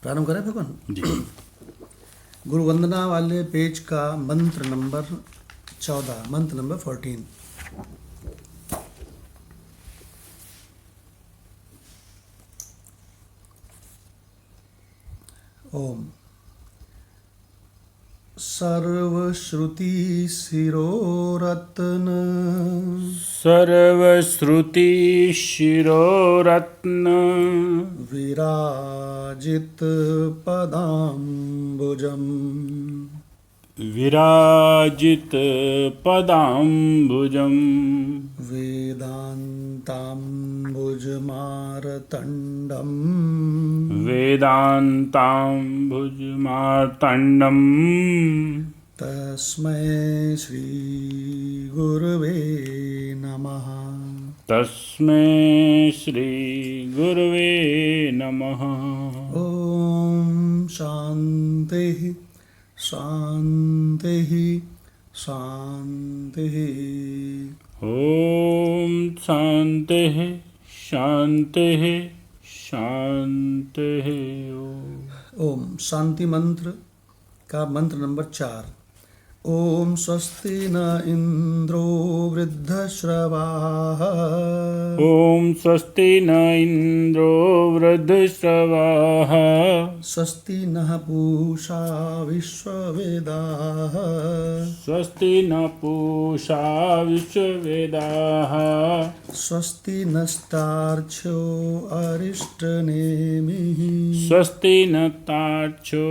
प्रारंभ करें भगवान जी। गुरु वंदना वाले पेज का मंत्र नंबर 14, मंत्र नंबर 14। ओम सर्वश्रुति शिरोरत्न सर्वश्रुति शिरोरत्न विराजित पदाम्बुजम् विराजित पदाम्बुजम् वेदान्ताम्बुजमार्तण्डम् वेदान्ताम्बुजमार्तण्डम् तस्मै श्री गुरुवे नमः। तस्मै श्री गुरुवे नमः। ओम शांति शांति शांति। ओम शांति शांति शांति। ओम शांति मंत्र का मंत्र नंबर 4। ओम स्वस्ति न इंद्रो वृद्धश्रवाः। ओम स्वस्ति न इंद्रो वृद्धश्रवाः। स्वस्ति नः पूषा विश्ववेदाः। स्वस्ति न पूषा विश्ववेदाः। स्वस्ति नस्तार्क्ष्यो अरिष्टनेमिः। स्वस्ति न तार्क्ष्यो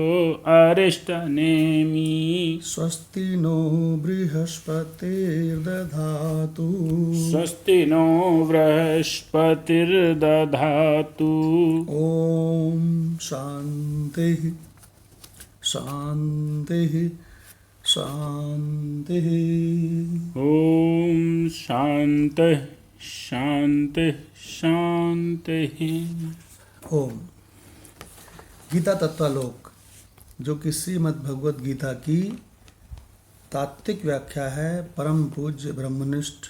अरिष्टनेमिः। स्वस्ति नो बृहस्पतिर्दधातु। स्वस्ति नो बृहस्पतिर्दधातु। ओम शांति शांति शांति। ओम शांति शांति शांति। ओम गीता तत्वालोक, जो कि श्रीमद् भगवद गीता की तात्विक व्याख्या है परम पूज्य ब्रह्मनिष्ठ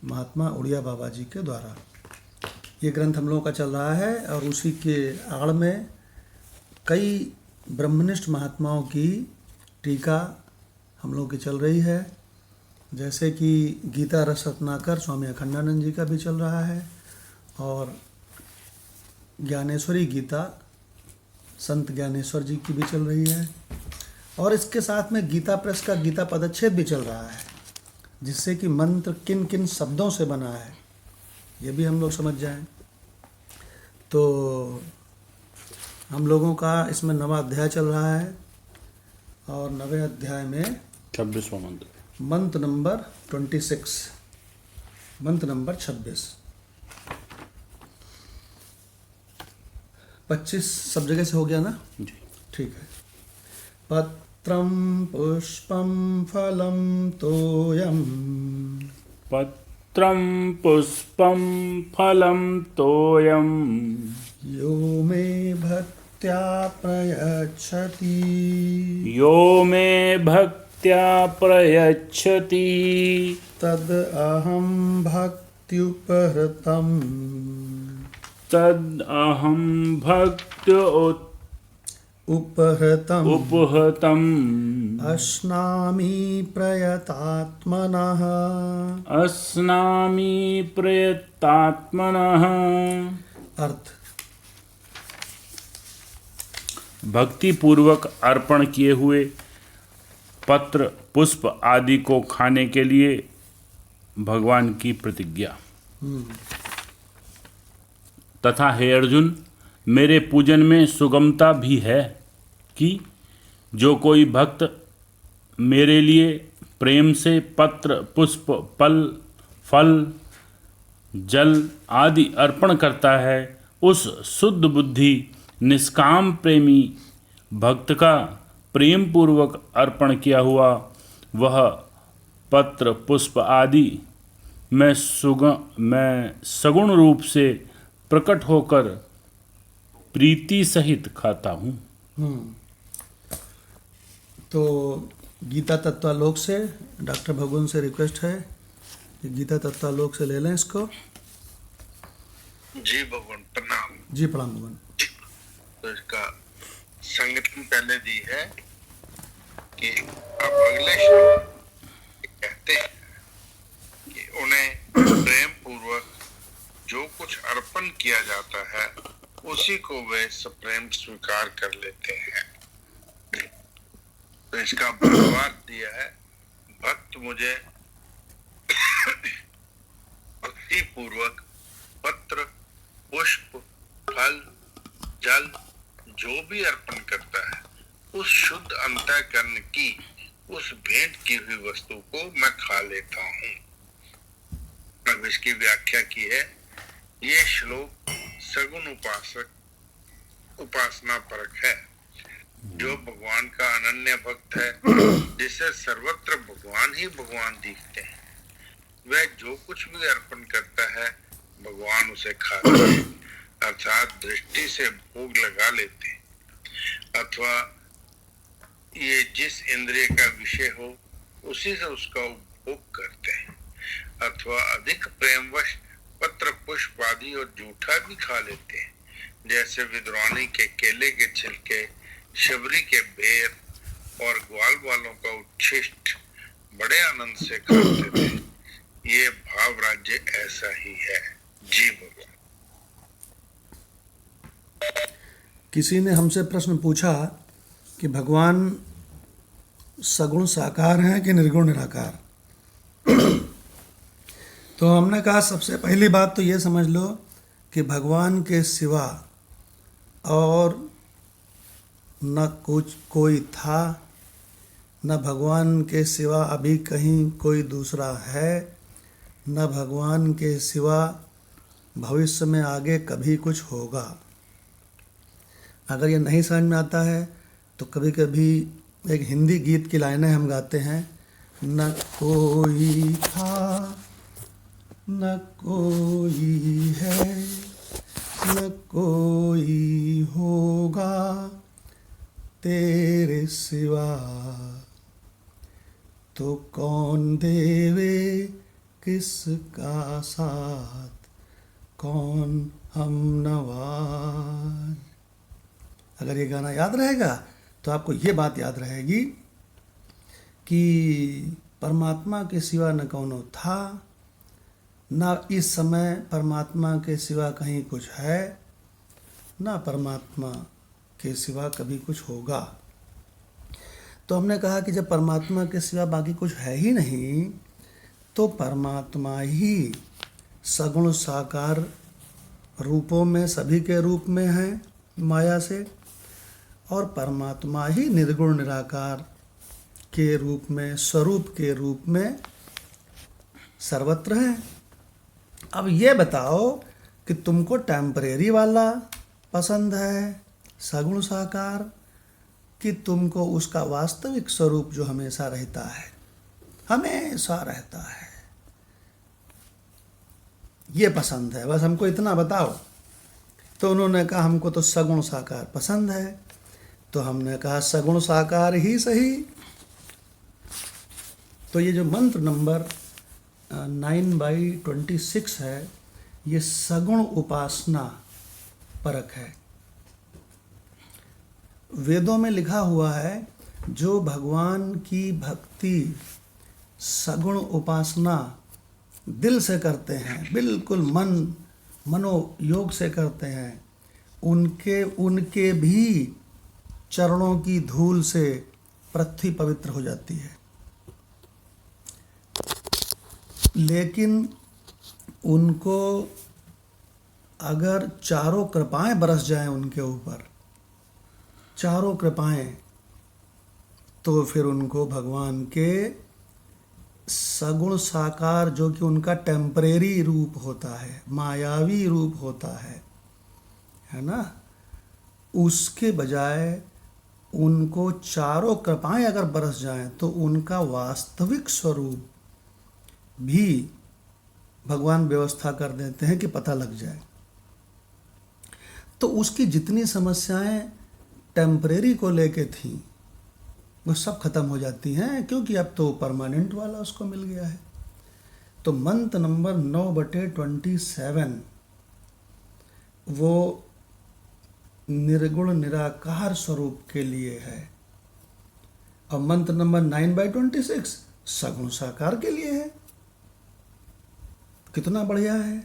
महात्मा उड़िया बाबा जी के द्वारा। ये ग्रंथ हम लोगों का चल रहा है और उसी के आड़ में कई ब्रह्मनिष्ठ महात्माओं की टीका हम लोगों की चल रही है। जैसे कि गीता रस रत्नाकर स्वामी अखंडानंद जी का भी चल रहा है और ज्ञानेश्वरी गीता संत ज्ञानेश्वर जी की भी चल रही है और इसके साथ में गीता प्रेस का गीता पदच्छेद भी चल रहा है, जिससे कि मंत्र किन किन शब्दों से बना है ये भी हम लोग समझ जाएं। तो हम लोगों का इसमें 9वां अध्याय चल रहा है और 9वें अध्याय में 26वां मंत्र, मंत्र नंबर 26, मंत्र नंबर 26। 25 सब जगह से हो गया ना जी। ठीक है। पत्रम पुष्पम फलम तोयम। पत्रं पुष्पं फलं तोयं यो मे भक्त्या प्रयच्छति। यो मे भक्त्या प्रयच्छति। तद अहं भक्त्युपहृतम्। तद् अहं उपहृतम् उपहतम् अश्नामि प्रयतात्मनः। अस्नामि प्रयतात्मनः। अर्थ भक्ति पूर्वक अर्पण किए हुए पत्र पुष्प आदि को खाने के लिए भगवान की प्रतिज्ञा। तथा हे अर्जुन, मेरे पूजन में सुगमता भी है कि जो कोई भक्त मेरे लिए प्रेम से पत्र पुष्प फल जल आदि अर्पण करता है, उस शुद्ध बुद्धि निष्काम प्रेमी भक्त का प्रेम पूर्वक अर्पण किया हुआ वह पत्र पुष्प आदि मैं सगुण रूप से प्रकट होकर प्रीति सहित खाता हूँ। तो गीता तत्वालोक से डॉक्टर भगवान से रिक्वेस्ट है कि गीता तत्वालोक से ले लें इसको। जी भगवान प्रणाम। जी प्रणाम भगवान। तो इसका संगति पहले दी है कि अब अगले श्लोक कहते हैं कि उन्हें प्रेम पूर्वक जो कुछ अर्पण किया जाता है उसी को वे सप्रेम स्वीकार कर लेते हैं। तो इसका भावार्थ दिया है, भक्त मुझे भक्ति पूर्वक पत्र, पुष्प, फल, जल जो भी अर्पण करता है उस शुद्ध अंतःकरण की उस भेंट की हुई वस्तु को मैं खा लेता हूँ। अब इसकी व्याख्या की है, ये श्लोक सगुण उपासना परक है। जो भगवान का अनन्य भक्त है, जिसे सर्वत्र भगवान ही भगवान दिखते हैं, वह जो कुछ भी अर्पण करता है भगवान उसे खाते हैं, अर्थात दृष्टि से भोग लगा लेते हैं, अथवा ये जिस इंद्रिय का विषय हो उसी से उसका उपभोग करते हैं, अथवा अधिक प्रेमवश पत्र, पुष्प आदि और जूठा भी खा लेते हैं, जैसे विद्वानी के केले के छिलके, शबरी के बेर और ग्वाल वालों का उच्छिष्ट बड़े आनंद से खाते थे। ये भाव राज्य ऐसा ही है। जी भगवान। किसी ने हमसे प्रश्न पूछा कि भगवान सगुण साकार हैं कि निर्गुण निराकार। तो हमने कहा सबसे पहली बात तो ये समझ लो कि भगवान के सिवा और न कुछ कोई था, न भगवान के सिवा अभी कहीं कोई दूसरा है, न भगवान के सिवा भविष्य में आगे कभी कुछ होगा। अगर ये नहीं समझ में आता है तो कभी कभी एक हिंदी गीत की लाइनें हम गाते हैं, न कोई था न कोई है न कोई होगा तेरे सिवा, तो कौन देवे किसका साथ, कौन हम नवाज। अगर ये गाना याद रहेगा तो आपको ये बात याद रहेगी कि परमात्मा के सिवा न कौनो था, न इस समय परमात्मा के सिवा कहीं कुछ है, न परमात्मा के सिवा कभी कुछ होगा। तो हमने कहा कि जब परमात्मा के सिवा बाकी कुछ है ही नहीं, तो परमात्मा ही सगुण साकार रूपों में सभी के रूप में है माया से, और परमात्मा ही निर्गुण निराकार के रूप में, स्वरूप के रूप में सर्वत्र है। अब ये बताओ कि तुमको टेम्परेरी वाला पसंद है सगुण साकार, कि तुमको उसका वास्तविक स्वरूप जो हमेशा रहता है, हमेशा रहता है, ये पसंद है, बस हमको इतना बताओ। तो उन्होंने कहा हमको तो सगुण साकार पसंद है। तो हमने कहा सगुण साकार ही सही। तो ये जो मंत्र नंबर 9/26 है, ये सगुण उपासना परक है। वेदों में लिखा हुआ है, जो भगवान की भक्ति सगुण उपासना दिल से करते हैं, बिल्कुल मनोयोग से करते हैं, उनके भी चरणों की धूल से पृथ्वी पवित्र हो जाती है। लेकिन उनको अगर चारों कृपाएं बरस जाएं उनके ऊपर, चारों कृपाएं, तो फिर उनको भगवान के सगुण साकार, जो कि उनका टेम्परेरी रूप होता है, मायावी रूप होता है ना, उसके बजाय उनको चारों कृपाएं अगर बरस जाएं तो उनका वास्तविक स्वरूप भी भगवान व्यवस्था कर देते हैं कि पता लग जाए। तो उसकी जितनी समस्याएं टेम्परेरी को लेके थी वो सब खत्म हो जाती हैं, क्योंकि अब तो परमानेंट वाला उसको मिल गया है। तो मंत्र नंबर 9/27 वो निर्गुण निराकार स्वरूप के लिए है। और मंत्र नंबर 9/26 सगुण साकार के लिए है। कितना बढ़िया है।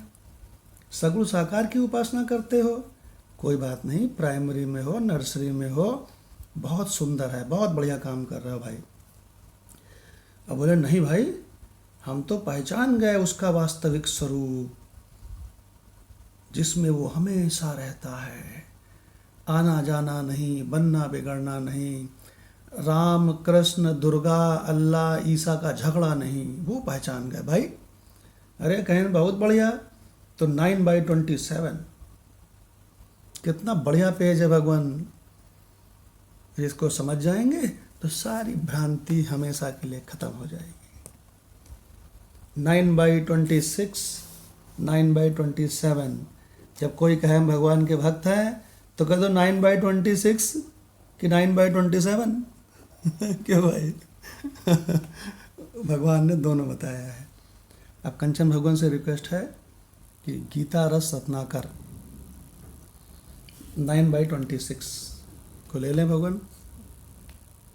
सगुण साकार की उपासना करते हो, कोई बात नहीं, प्राइमरी में हो, नर्सरी में हो, बहुत सुंदर है, बहुत बढ़िया काम कर रहे हो भाई। अब बोले नहीं भाई, हम तो पहचान गए उसका वास्तविक स्वरूप, जिसमें वो हमेशा रहता है, आना जाना नहीं, बनना बिगड़ना नहीं, राम कृष्ण दुर्गा अल्लाह ईसा का झगड़ा नहीं, वो पहचान गए भाई। अरे कहें बहुत बढ़िया। तो 9/27 कितना बढ़िया पेज है भगवान। इसको समझ जाएंगे तो सारी भ्रांति हमेशा के लिए खत्म हो जाएगी। 9/26 9/27 जब कोई कहे हम भगवान के भक्त हैं तो कह दो 9/26 कि 9/27 क्यों भाई? भगवान ने दोनों बताया है। अब कंचन भगवान से रिक्वेस्ट है कि गीता रस रत्नाकर 9/26 को ले लें भगवान।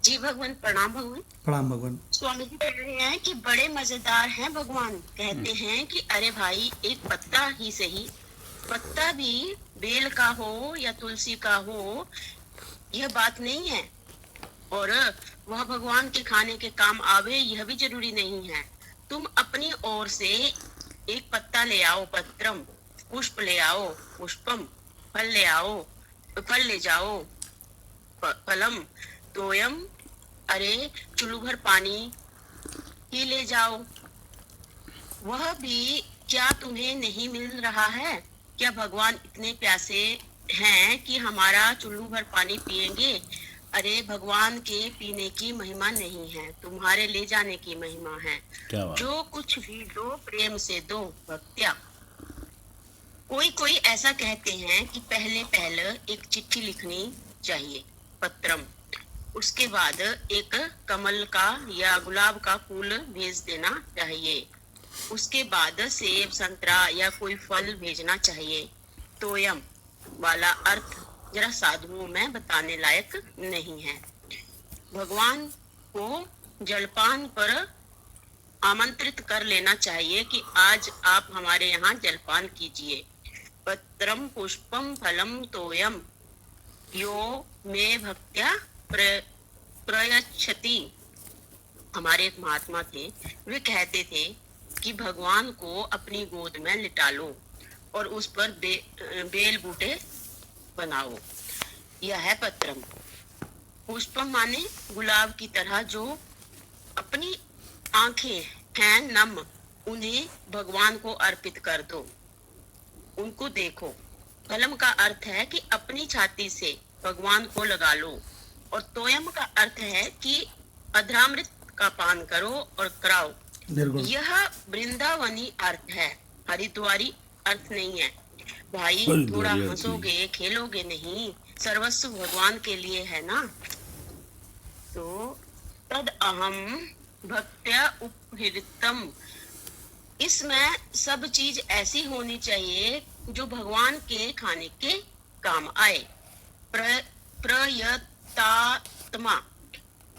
जी भगवान, प्रणाम भगवान। प्रणाम भगवान। स्वामी जी कह रहे हैं कि बड़े मजेदार हैं भगवान। कहते हैं कि अरे भाई, एक पत्ता ही सही, पत्ता भी बेल का हो या तुलसी का हो, यह बात नहीं है, और वह भगवान के खाने के काम आवे यह भी जरूरी नहीं है। तुम अपनी ओर से एक पत्ता ले आओ, पत्रम, पुष्प ले आओ, पुष्पम, फल ले आओ, फल ले जाओ, फलम, तोयम, अरे चुल्लू भर पानी ही ले जाओ। वह भी क्या तुम्हें नहीं मिल रहा है? क्या भगवान इतने प्यासे हैं कि हमारा चुल्लू भर पानी पिएंगे? अरे भगवान के पीने की महिमा नहीं है, तुम्हारे ले जाने की महिमा है। क्या बात। जो कुछ भी दो प्रेम से दो, भक्त्या। कोई ऐसा कहते हैं कि पहले एक चिट्ठी लिखनी चाहिए, पत्रम, उसके बाद एक कमल का या गुलाब का फूल भेज देना चाहिए, उसके बाद सेब संतरा या कोई फल भेजना चाहिए। तोयम वाला अर्थ जरा साधुओं में बताने लायक नहीं है। भगवान को जलपान पर आमंत्रित कर लेना चाहिए कि आज आप हमारे यहाँ जलपान कीजिए। पत्रम पुष्पम फलम तोयम यो मे भक्त्या प्रयच्छति। हमारे एक महात्मा थे, वे कहते थे कि भगवान को अपनी गोद में लिटा लो और उस पर बेल बूटे बनाओ। यह है पत्रम। पुष्पम माने गुलाब की तरह जो अपनी आंखें हैं नम, उन्हें भगवान को अर्पित कर दो, उनको देखो। फलम का अर्थ है कि अपनी छाती से भगवान को लगा लो, और तोयम का अर्थ है कि अधरामृत का पान करो और कराओ। यह वृंदावनी अर्थ है, हरिद्वारी अर्थ नहीं है। भाई थोड़ा हंसोगे खेलोगे नहीं, सर्वस्व भगवान के लिए है ना। तो तद अहम भक्त्या उपहृतम, इसमें सब चीज ऐसी होनी चाहिए जो भगवान के खाने के काम आए। प्रयतात्मा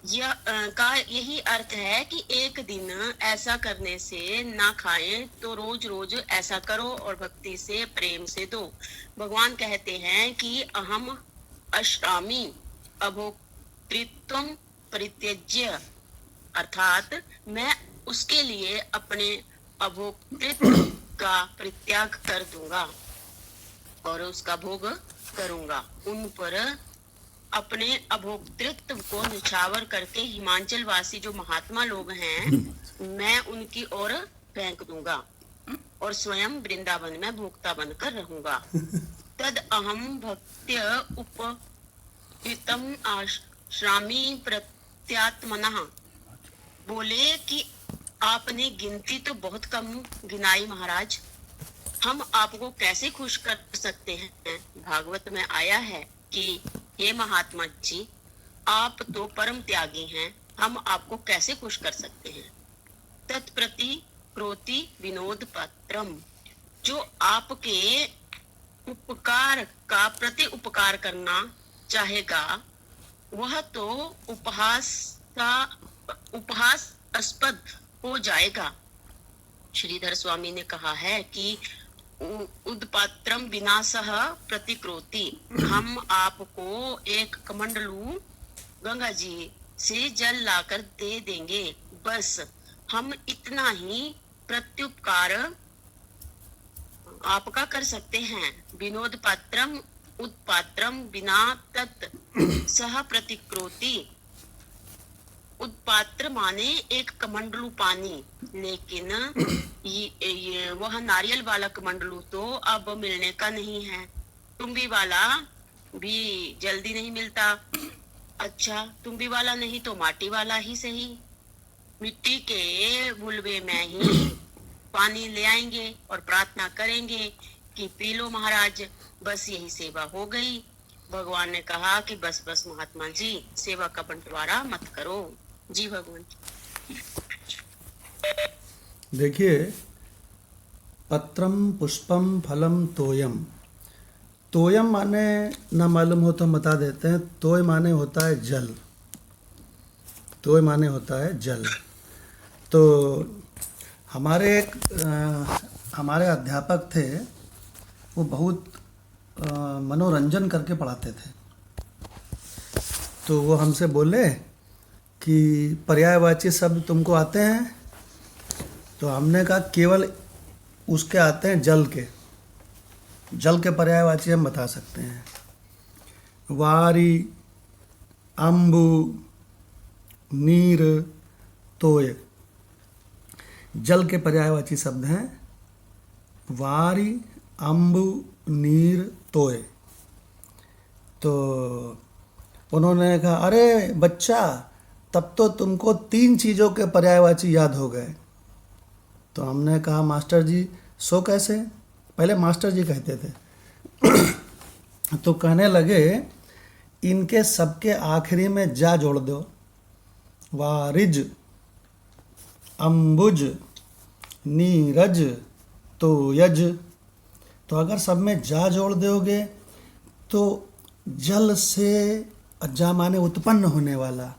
का यही अर्थ है कि एक दिन ऐसा करने से ना खाएं तो रोज रोज ऐसा करो और भक्ति से प्रेम से दो। भगवान कहते हैं कि अहम अश्रामी अभोक्तृत्वम परित्यज्य, अर्थात मैं उसके लिए अपने अभोक्तृत्व का परित्याग कर दूंगा और उसका भोग करूंगा। उन पर अपने अभोक्तृत्व को निछावर करके हिमाचल वासी जो महात्मा लोग हैं, मैं उनकी ओर फेंक दूंगा और स्वयं वृंदावन में भोक्ता बनकर रहूंगा। तद अहम भक्त्य उपहितम आश्रामी प्रत्यात्मनः। बोले कि आपने गिनती तो बहुत कम गिनाई महाराज, हम आपको कैसे खुश कर सकते हैं? भागवत में आया है कि हे महात्मा जी, आप तो परम त्यागी हैं, हम आपको कैसे खुश कर सकते हैं? तत्प्रति क्रोति विनोद पत्रम, जो आपके उपकार का प्रति उपकार करना चाहेगा वह तो उपहासास्पद हो जाएगा। श्रीधर स्वामी ने कहा है कि उदपात्रम विनाशः प्रतिक्रोति। हम आपको एक कमंडलू गंगा जी से जल लाकर दे देंगे, बस हम इतना ही प्रत्युपकार आपका कर सकते हैं। विनोद पात्रम उत्पात्रम बिना तत् सह प्रतिक्रोति। उत्पात्र माने एक कमंडलू पानी, लेकिन ये वह नारियल वाला कमंडलू तो अब मिलने का नहीं है। तुम्बी वाला भी जल्दी नहीं मिलता। अच्छा, तुम्बी वाला नहीं तो माटी वाला ही सही, मिट्टी के बुलबे में ही पानी ले आएंगे और प्रार्थना करेंगे कि पी लो महाराज, बस यही सेवा हो गई। भगवान ने कहा कि बस बस महात्मा जी, सेवा का बंटवारा मत करो। जी भगवान। देखिए, पत्रम पुष्पम फलम तोयम। तोयम माने ना मालूम हो तो हम बता देते हैं। तोय माने होता है जल। तोय माने होता है जल। तो हमारे अध्यापक थे, वो बहुत मनोरंजन करके पढ़ाते थे। तो वो हमसे बोले कि पर्यायवाची शब्द तुमको आते हैं? तो हमने कहा केवल उसके आते हैं, जल के। जल के पर्यायवाची हम बता सकते हैं। वारी, अम्बु, नीर, तोय। जल के पर्यायवाची शब्द हैं वारी, अम्बु, नीर, तोय। तो उन्होंने कहा, अरे बच्चा, तब तो तुमको 3 चीज़ों के पर्यायवाची याद हो गए। तो हमने कहा, मास्टर जी सो कैसे? पहले मास्टर जी कहते थे। तो कहने लगे, इनके सबके आखिरी में जा जोड़ दो। वारिज, अम्बुज, नीरज, तोयज। तो अगर सब में जा जोड़ दोगे तो जल से, जा माने उत्पन्न होने वाला,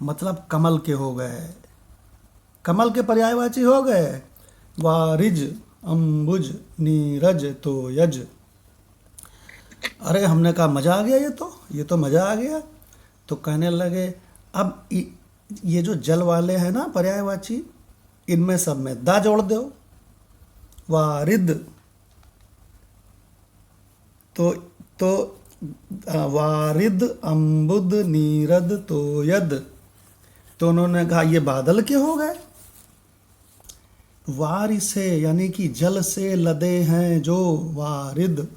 मतलब कमल के हो गए। कमल के पर्यायवाची हो गए वारिज, अम्बुज, नीरज, तोयज। अरे हमने कहा मज़ा आ गया, ये तो मज़ा आ गया। तो कहने लगे, अब ये जो जल वाले हैं ना पर्यायवाची, इनमें सब में दा जोड़ दो। वारिद, तो वारिद, अम्बुद, नीरद, तोयद। तो उन्होंने कहा ये बादल के हो गए। वारि से यानी कि जल से लदे हैं जो, वारिद,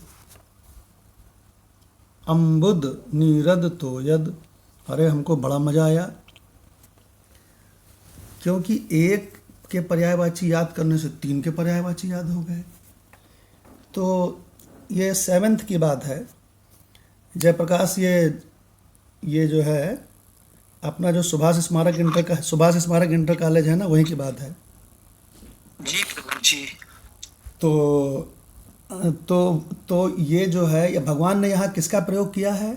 अम्बुद, नीरद, तोयद। अरे हमको बड़ा मज़ा आया, क्योंकि एक के पर्यायवाची याद करने से 3 के पर्यायवाची याद हो गए। तो ये 7th की बात है। जयप्रकाश, ये जो है अपना जो सुभाष स्मारक इंटर कॉलेज है ना, वहीं की बात है। जी जी। तो ये जो है, ये भगवान ने यहाँ किसका प्रयोग किया है?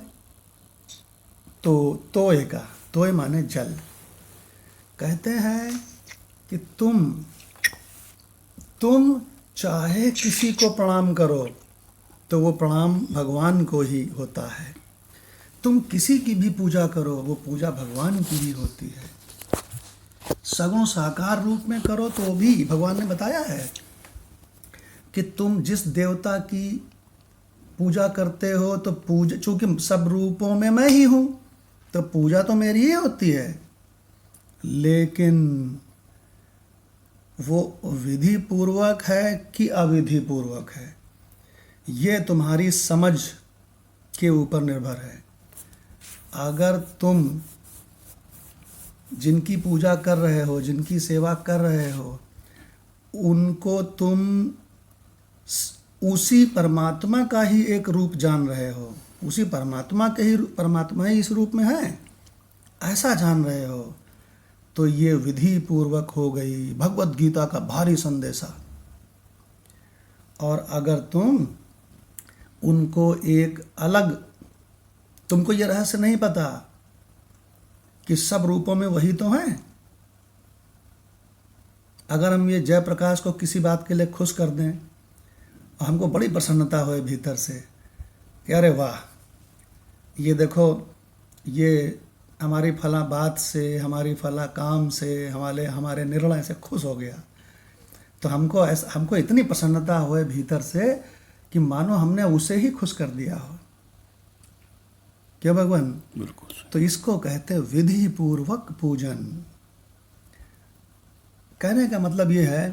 तो तोय का। तोय माने जल। कहते हैं कि तुम चाहे किसी को प्रणाम करो तो वो प्रणाम भगवान को ही होता है। तुम किसी की भी पूजा करो, वो पूजा भगवान की ही होती है। सगुण साकार रूप में करो तो भी भगवान ने बताया है कि तुम जिस देवता की पूजा करते हो, तो पूजा, चूंकि सब रूपों में मैं ही हूँ, तो पूजा तो मेरी ही होती है। लेकिन वो विधि पूर्वक है कि अविधि पूर्वक है, ये तुम्हारी समझ के ऊपर निर्भर है। अगर तुम जिनकी पूजा कर रहे हो, जिनकी सेवा कर रहे हो, उनको तुम उसी परमात्मा का ही एक रूप जान रहे हो, उसी परमात्मा ही इस रूप में है, ऐसा जान रहे हो, तो ये विधि पूर्वक हो गई भगवत गीता का भारी संदेशा। और अगर तुम उनको एक अलग, तुमको ये रहस्य नहीं पता कि सब रूपों में वही तो हैं। अगर हम ये जयप्रकाश को किसी बात के लिए खुश कर दें और हमको बड़ी प्रसन्नता होए भीतर से कि अरे वाह, ये देखो, ये हमारी फला बात से, हमारी फला काम से, हमारे निर्णय से खुश हो गया, तो हमको इतनी प्रसन्नता होए भीतर से कि मानो हमने उसे ही खुश कर दिया हो। क्या भगवान? बिल्कुल। तो इसको कहते हैं विधि पूर्वक पूजन। कहने का मतलब ये है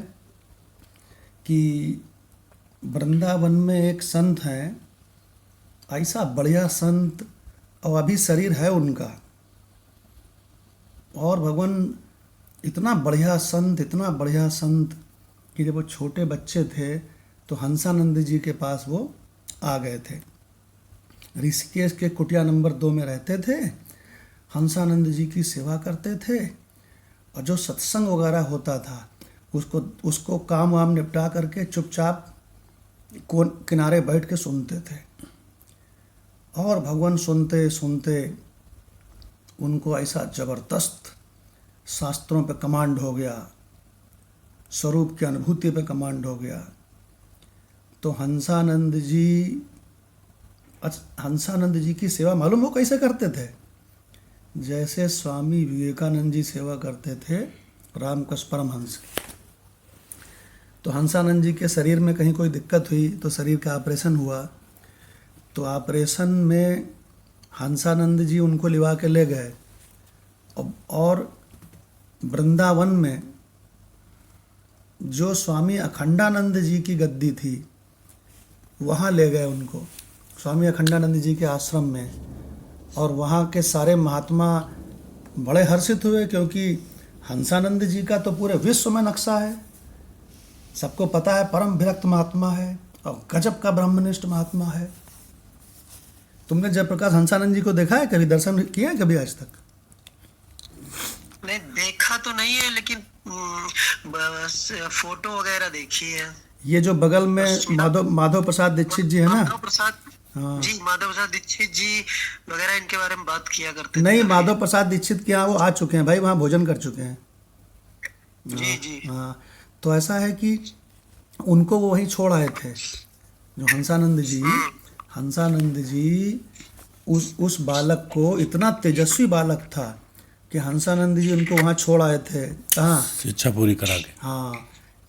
कि वृंदावन में एक संत हैं, ऐसा बढ़िया संत, और अभी शरीर है उनका, और भगवान इतना बढ़िया संत कि जब वो छोटे बच्चे थे तो हंसानंद जी के पास वो आ गए थे। ऋषिकेश के कुटिया नंबर 2 में रहते थे, हंसानंद जी की सेवा करते थे, और जो सत्संग वगैरह होता था उसको काम वाम निपटा करके चुपचाप किनारे बैठ के सुनते थे। और भगवान सुनते सुनते उनको ऐसा जबरदस्त शास्त्रों पे कमांड हो गया, स्वरूप की अनुभूति पे कमांड हो गया। तो हंसानंद जी की सेवा मालूम हो कैसे करते थे? जैसे स्वामी विवेकानंद जी सेवा करते थे रामकृष्ण परमहंस की। तो हंसानंद जी के शरीर में कहीं कोई दिक्कत हुई तो शरीर का ऑपरेशन हुआ, तो ऑपरेशन में हंसानंद जी उनको लिवा के ले गए, और वृंदावन में जो स्वामी अखंडानंद जी की गद्दी थी वहाँ ले गए उनको, स्वामी अखंडानंद जी के आश्रम में। और वहाँ के सारे महात्मा बड़े हर्षित हुए, क्योंकि हंसानंद जी का तो पूरे विश्व में नक्शा है, सबको पता है, परम विरक्त महात्मा है और गजब का ब्रह्मनिष्ठ महात्मा है। तुमने जयप्रकाश हंसानंद जी को देखा है कभी, दर्शन किया है कभी आज तक? नहीं, देखा तो नहीं है, लेकिन बस फोटो वगैरह देखी है। ये जो बगल में माधव प्रसाद दीक्षित जी है ना, माधव प्रसाद, हाँ जी माधव प्रसाद दीक्षित जी वगैरह, इनके बारे में बात किया करते थे। नहीं, माधव प्रसाद दीक्षित के यहाँ वो आ चुके हैं भाई, वहाँ भोजन कर चुके हैं। जी जी। हाँ, तो ऐसा है कि उनको वो वहीं छोड़ आए थे, जो हंसानंद जी उस बालक को, इतना तेजस्वी बालक था कि हंसानंद जी उनको वहाँ छोड़ आए थे। कहाँ? शिक्षा पूरी करा के। हाँ,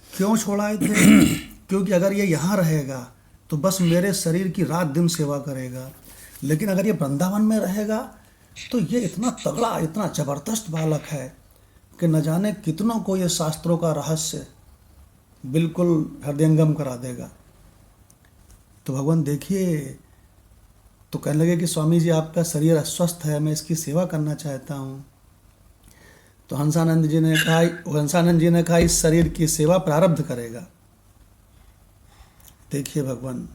क्यों छोड़ आए थे? क्योंकि अगर ये यहाँ रहेगा तो बस मेरे शरीर की रात दिन सेवा करेगा, लेकिन अगर ये वृंदावन में रहेगा तो ये इतना तगड़ा, इतना जबरदस्त बालक है कि न जाने कितनों को ये शास्त्रों का रहस्य बिल्कुल हृदयंगम करा देगा। तो भगवान देखिए, तो कहने लगे कि स्वामी जी आपका शरीर अस्वस्थ है, मैं इसकी सेवा करना चाहता हूँ। तो हंसानंद जी ने कहा इस शरीर की सेवा प्रारब्ध करेगा। देखिए भगवान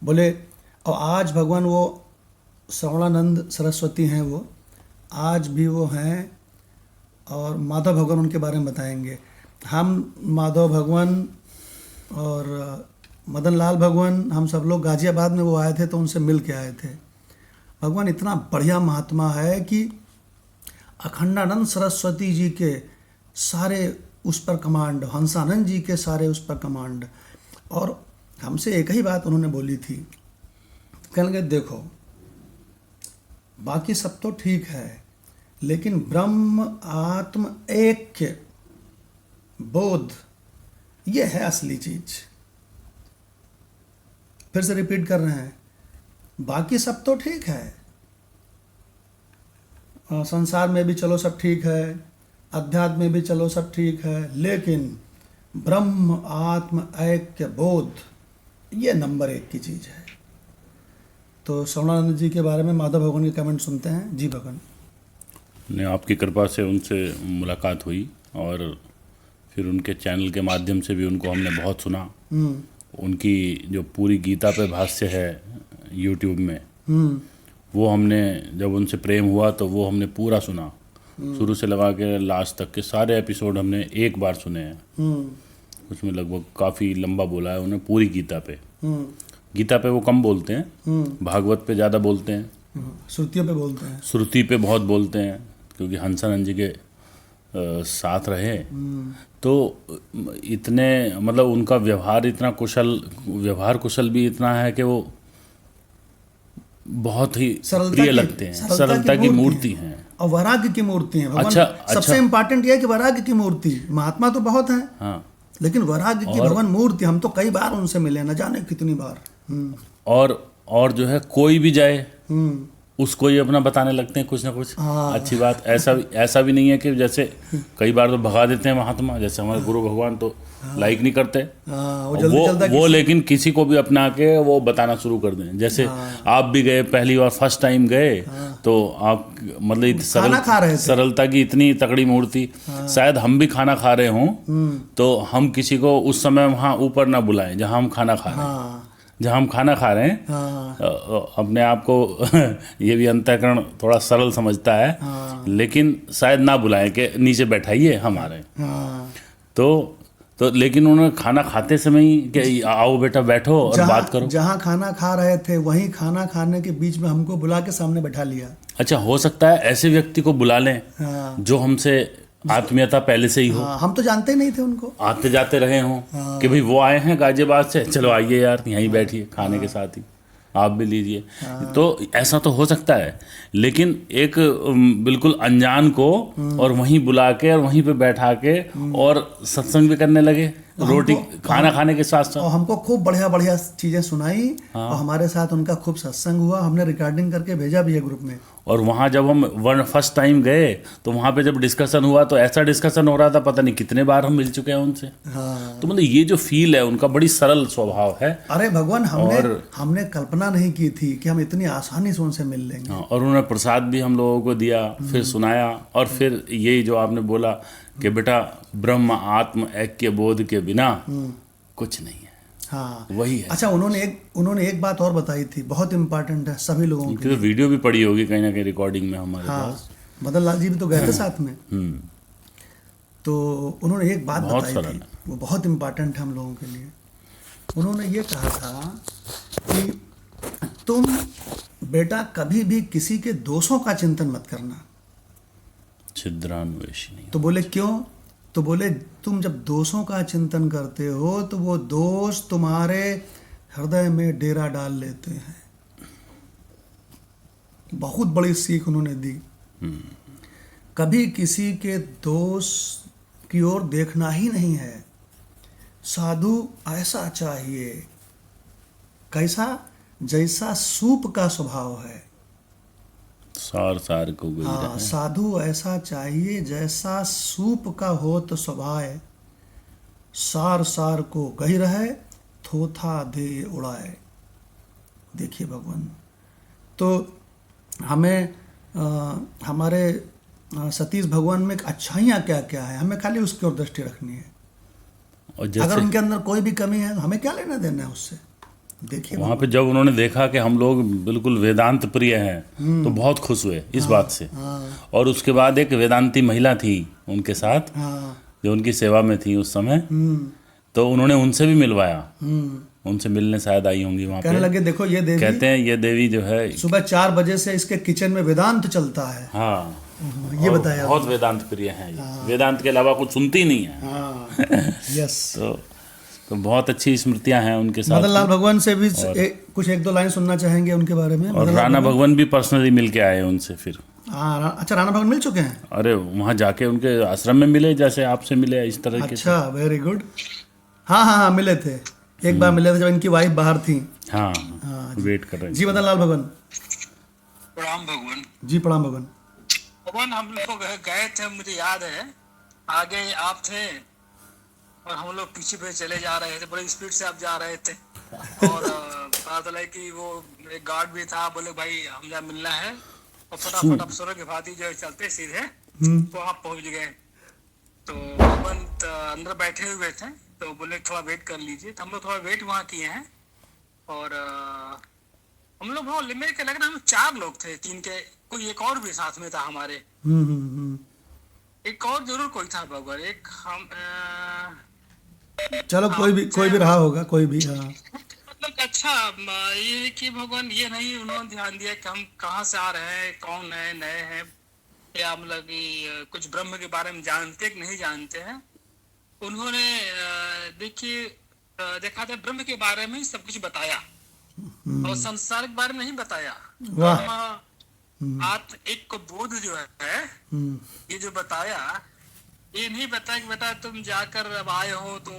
बोले, और आज भगवान वो श्रवणानंद सरस्वती हैं, वो आज भी वो हैं, और माधव भगवान उनके बारे में बताएंगे। हम माधव भगवान और मदन लाल भगवान, हम सब लोग गाजियाबाद में वो आए थे तो उनसे मिल के आए थे। भगवान इतना बढ़िया महात्मा है कि अखंडानंद सरस्वती जी के सारे उस पर कमांड, हंसानंद जी के सारे उस पर कमांड। और हमसे एक ही बात उन्होंने बोली थी, कहने लगे देखो बाकी सब तो ठीक है, लेकिन ब्रह्म आत्म ऐक्य बोध ये है असली चीज। फिर से रिपीट कर रहे हैं, बाकी सब तो ठीक है, संसार में भी चलो सब ठीक है, अध्यात्म में भी चलो सब ठीक है, लेकिन ब्रह्म आत्म ऐक्य बोध ये नंबर 1 की चीज है। तो श्रवणानंद जी के बारे में माधव भगवान के कमेंट सुनते हैं। जी भगवान ने आपकी कृपा से उनसे मुलाकात हुई, और फिर उनके चैनल के माध्यम से भी उनको हमने बहुत सुना। उनकी जो पूरी गीता पे भाष्य है यूट्यूब में, वो हमने जब उनसे प्रेम हुआ तो वो हमने पूरा सुना, शुरू से लगा के लास्ट तक के सारे एपिसोड हमने एक बार सुने हैं। उसमें लगभग काफ़ी लंबा बोला है उन्हें पूरी गीता पे। गीता पे वो कम बोलते हैं, भागवत पे ज़्यादा बोलते हैं, श्रुतियों पे बोलते हैं। श्रुति पे बहुत बोलते हैं, क्योंकि हंसानंद जी के साथ रहे। तो इतने मतलब उनका व्यवहार इतना व्यवहार कुशल भी इतना है कि वो बहुत ही प्रिय लगते हैं, सरलता की मूर्ति हैं और वैराग्य की मूर्ति है भगवान। अच्छा। सबसे इम्पोर्टेंट ये है कि वैराग्य की मूर्ति। महात्मा तो बहुत हैं, हाँ, लेकिन वैराग्य की भगवान मूर्ति। हम तो कई बार उनसे मिले, न जाने कितनी बार। और जो है कोई भी जाए उसको ही अपना बताने लगते हैं कुछ ना कुछ। अच्छी बात। ऐसा भी नहीं है कि जैसे कई बार तो भगा देते हैं महात्मा, जैसे हमारे गुरु भगवान तो लाइक नहीं करते वो लेकिन किसी को भी अपना के वो बताना शुरू कर दें। जैसे आप भी गए पहली बार, फर्स्ट टाइम गए, तो आप मतलब सरलता की इतनी तगड़ी मूर्ति। शायद हम भी खाना खा रहे हों तो हम किसी को उस समय वहाँ ऊपर ना बुलाएं जहाँ हम खाना खा रहे हैं। जहाँ हम खाना खा रहे हैं अपने आप को ये भी अंतःकरण थोड़ा सरल समझता है, लेकिन शायद ना बुलाएं कि नीचे बैठाइए हमारे। तो लेकिन उन्होंने खाना खाते समय ही कि आओ बेटा बैठो और बात करो। जहाँ खाना खा रहे थे वहीं खाना खाने के बीच में हमको बुला के सामने बैठा लिया। अच्छा, हो सकता है ऐसे व्यक्ति को बुला लें जो हमसे आत्मीयता पहले से ही हो। हम तो जानते ही नहीं थे उनको, आते जाते रहे हों कि भाई वो आए हैं गाजियाबाद से, चलो आइए यार यहीं बैठिए खाने के साथ ही, आप भी लीजिए। तो ऐसा तो हो सकता है, लेकिन एक बिल्कुल अनजान को और वहीं बुला के और वहीं पे बैठा के और सत्संग भी करने लगे, रोटी खाना खाने के साथ साथ। और हमको खूब बढ़िया बढ़िया चीजें सुनाई और हमारे साथ उनका खूब सत्संग हुआ। हमने रिकॉर्डिंग करके भेजा भी है ग्रुप में। और वहाँ जब हम फर्स्ट टाइम गए तो वहाँ पे जब डिस्कशन हुआ तो ऐसा डिस्कशन हो रहा था, पता नहीं कितने बार हम मिल चुके हैं उनसे। तो मतलब ये जो फील है उनका, बड़ी सरल स्वभाव है। अरे भगवान, हमने कल्पना नहीं की थी कि हम इतनी आसानी से उनसे मिल लेंगे। और उन्होंने प्रसाद भी हम लोगों को दिया, फिर सुनाया, और फिर यही जो आपने बोला कि बेटा ब्रह्म आत्म ऐक्य बोध के बिना कुछ नहीं है। हाँ, वही है। अच्छा, उन्होंने एक बात और बताई थी, बहुत इम्पोर्टेंट है सभी लोगों की। तो वीडियो भी पड़ी होगी कहीं ना कहीं रिकॉर्डिंग में हमारे पास। मदन लाल जी भी तो गए थे साथ में। तो उन्होंने एक बात बताई थी, वो बहुत इम्पोर्टेंट है हम लोगों के लिए। उन्होंने ये कहा था कि तुम बेटा कभी भी किसी के दोषों का चिंतन मत करना। छिद्रान्वेषी नहीं। तो बोले क्यों? तो बोले तुम जब दोषों का चिंतन करते हो तो वो दोष तुम्हारे हृदय में डेरा डाल लेते हैं। बहुत बड़ी सीख उन्होंने दी। कभी किसी के दोष की ओर देखना ही नहीं है। साधु ऐसा चाहिए, कैसा? जैसा सूप का स्वभाव है, सार को गुजरा है। साधु ऐसा चाहिए जैसा सूप का हो तो स्वभाव, सार को गही रहे, थोथा दे उड़ाए। देखिए भगवान, तो हमें हमारे सतीश भगवान में अच्छाइयाँ क्या क्या है, हमें खाली उसकी ओर दृष्टि रखनी है। और अगर उनके अंदर कोई भी कमी है हमें क्या लेना देना है उससे। देखिए वहाँ पे जब उन्होंने देखा कि हम लोग बिल्कुल वेदांत प्रिय हैं तो बहुत खुश हुए इस बात से। और उसके बाद एक वेदांती महिला थी उनके साथ, जो उनकी सेवा में थी उस समय, तो उन्होंने उनसे भी मिलवाया। उनसे मिलने शायद आई होंगी वहाँ पे। कहने लगे देखो ये देवी, कहते हैं ये देवी जो है सुबह 4 बजे से इसके किचन में वेदांत चलता है। हाँ, ये बताया। बहुत वेदांत प्रिय है ये। वेदांत के अलावा कुछ सुनती नहीं है। यस। तो बहुत अच्छी स्मृतियां हैं उनके साथ। मदन लाल भगवान से भी कुछ एक दो लाइन सुनना चाहेंगे उनके बारे में। और राणा भगवान भी पर्सनली मिल के आए उनसे फिर। अच्छा, राणा भगवान मिल चुके हैं? अरे वहाँ जाके उनके आश्रम में मिले, जैसे आपसे मिले इस तरह के। अच्छा, वेरी गुड। हाँ, मिले थे, एक बार मिले थे जब इनकी वाइफ बाहर थी। हाँ, वेट कर रहे जी। मदन लाल भगवान, प्रणाम भगवान जी। प्रणाम भगवान। भगवान, हम लोग गए थे, मुझे याद है, आगे आप थे और हम लोग पीछे पे चले जा रहे थे, बड़ी स्पीड से आप जा रहे थे। और पता चला कि वो एक गार्ड भी था, बोले भाई हम जहाँ मिलना है, और फटाफट अफसरों की भांति जो चलते सीधे वहाँ पहुँच गए। तो भगवान अंदर बैठे हुए थे, तो बोले थोड़ा वेट कर लीजिए। तो हम लोग थोड़ा वेट वहाँ किए हैं। और हम लोग वहाँ मेरे के लग रहा हम 4 लोग थे, 3 के कोई एक और भी साथ में था हमारे। एक और जरूर कोई था भगवान, एक हम चलो कोई भी रहा होगा, कोई भी। हाँ, मतलब अच्छा ये है कि भगवान ये नहीं उन्होंने ध्यान दिया कि हम कहाँ से आ रहे हैं, कौन है, नए हैं, या मतलब कि कुछ ब्रह्म के बारे में जानते कि नहीं जानते हैं। उन्होंने देखिए देखा था ब्रह्म के बारे में ही सब कुछ बताया और संसार के बारे में नहीं बताया। वाह। ब्रह्म आत्म एक को बोध जो है ये जो बताया, ये नहीं बताया कि बेटा तुम जाकर अब आए हो तो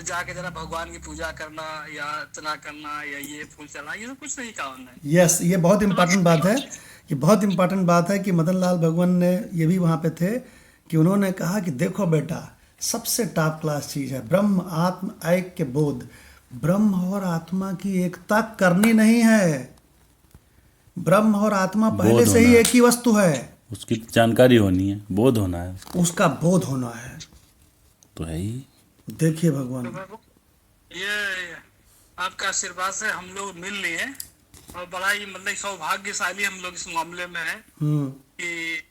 जाके जरा भगवान की पूजा करना या अर्चना करना या ये फूल चढ़ाना, ये तो कुछ नहीं कहा उन्होंने। यस, ये बहुत इम्पोर्टेंट बात है। ये बहुत इम्पोर्टेंट बात है कि मदन लाल भगवान ने ये भी वहाँ पे थे कि उन्होंने कहा कि देखो बेटा, सबसे टॉप क्लास चीज़ है ब्रह्म आत्म ऐक्य बोध। ब्रह्म और आत्मा की एकता करनी नहीं है। ब्रह्म और आत्मा पहले बोध से ही होना एक ही वस्तु है, उसकी जानकारी होनी है, बोध होना है, उसका बोध होना है। तो है ही। देखिए भगवान, ये आपका आशीर्वाद से हम लोग मिल लिए और बड़ा ही मतलब सौभाग्यशाली हम लोग इस मामले में है कि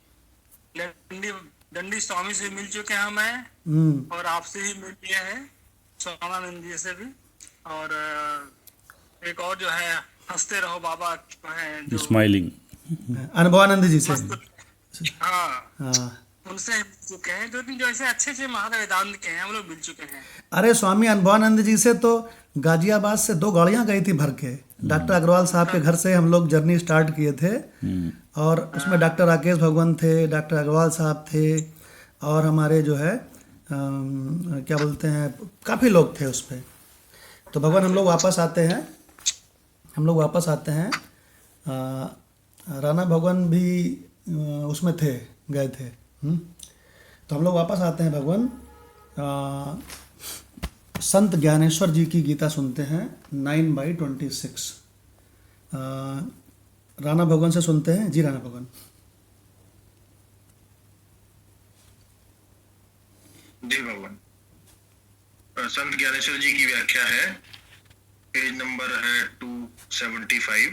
दंडी स्वामी से मिल चुके हैं हमें और आपसे ही मिल लिए हैं, स्वामानंद जी से भी। और एक और जो है हंसते रहो बाबा है जो स्माइलिंग। अनुभवानंद जी से। हाँ हाँ, उनसे मिल चुके हैं, जो ऐसे अच्छे अच्छे महान वेदांत के हैं हम लोग मिल चुके हैं। अरे स्वामी अनुभवानंद जी से तो गाजियाबाद से 2 गाड़ियां गई थी भर के। डॉक्टर अग्रवाल साहब के घर से हम लोग जर्नी स्टार्ट किए थे और उसमें डॉक्टर राकेश भगवान थे, डॉक्टर अग्रवाल साहब थे और हमारे जो है क्या बोलते हैं, काफ़ी लोग थे उस पर। तो भगवान हम लोग वापस आते हैं। राणा भगवान भी उसमें थे, गए थे। तो हम लोग वापस आते हैं भगवान। संत ज्ञानेश्वर जी की गीता सुनते हैं 9/26। राणा भगवान से सुनते हैं। जी राणा भगवान। जी भगवान। संत ज्ञानेश्वर जी की व्याख्या है, पेज नंबर है 275,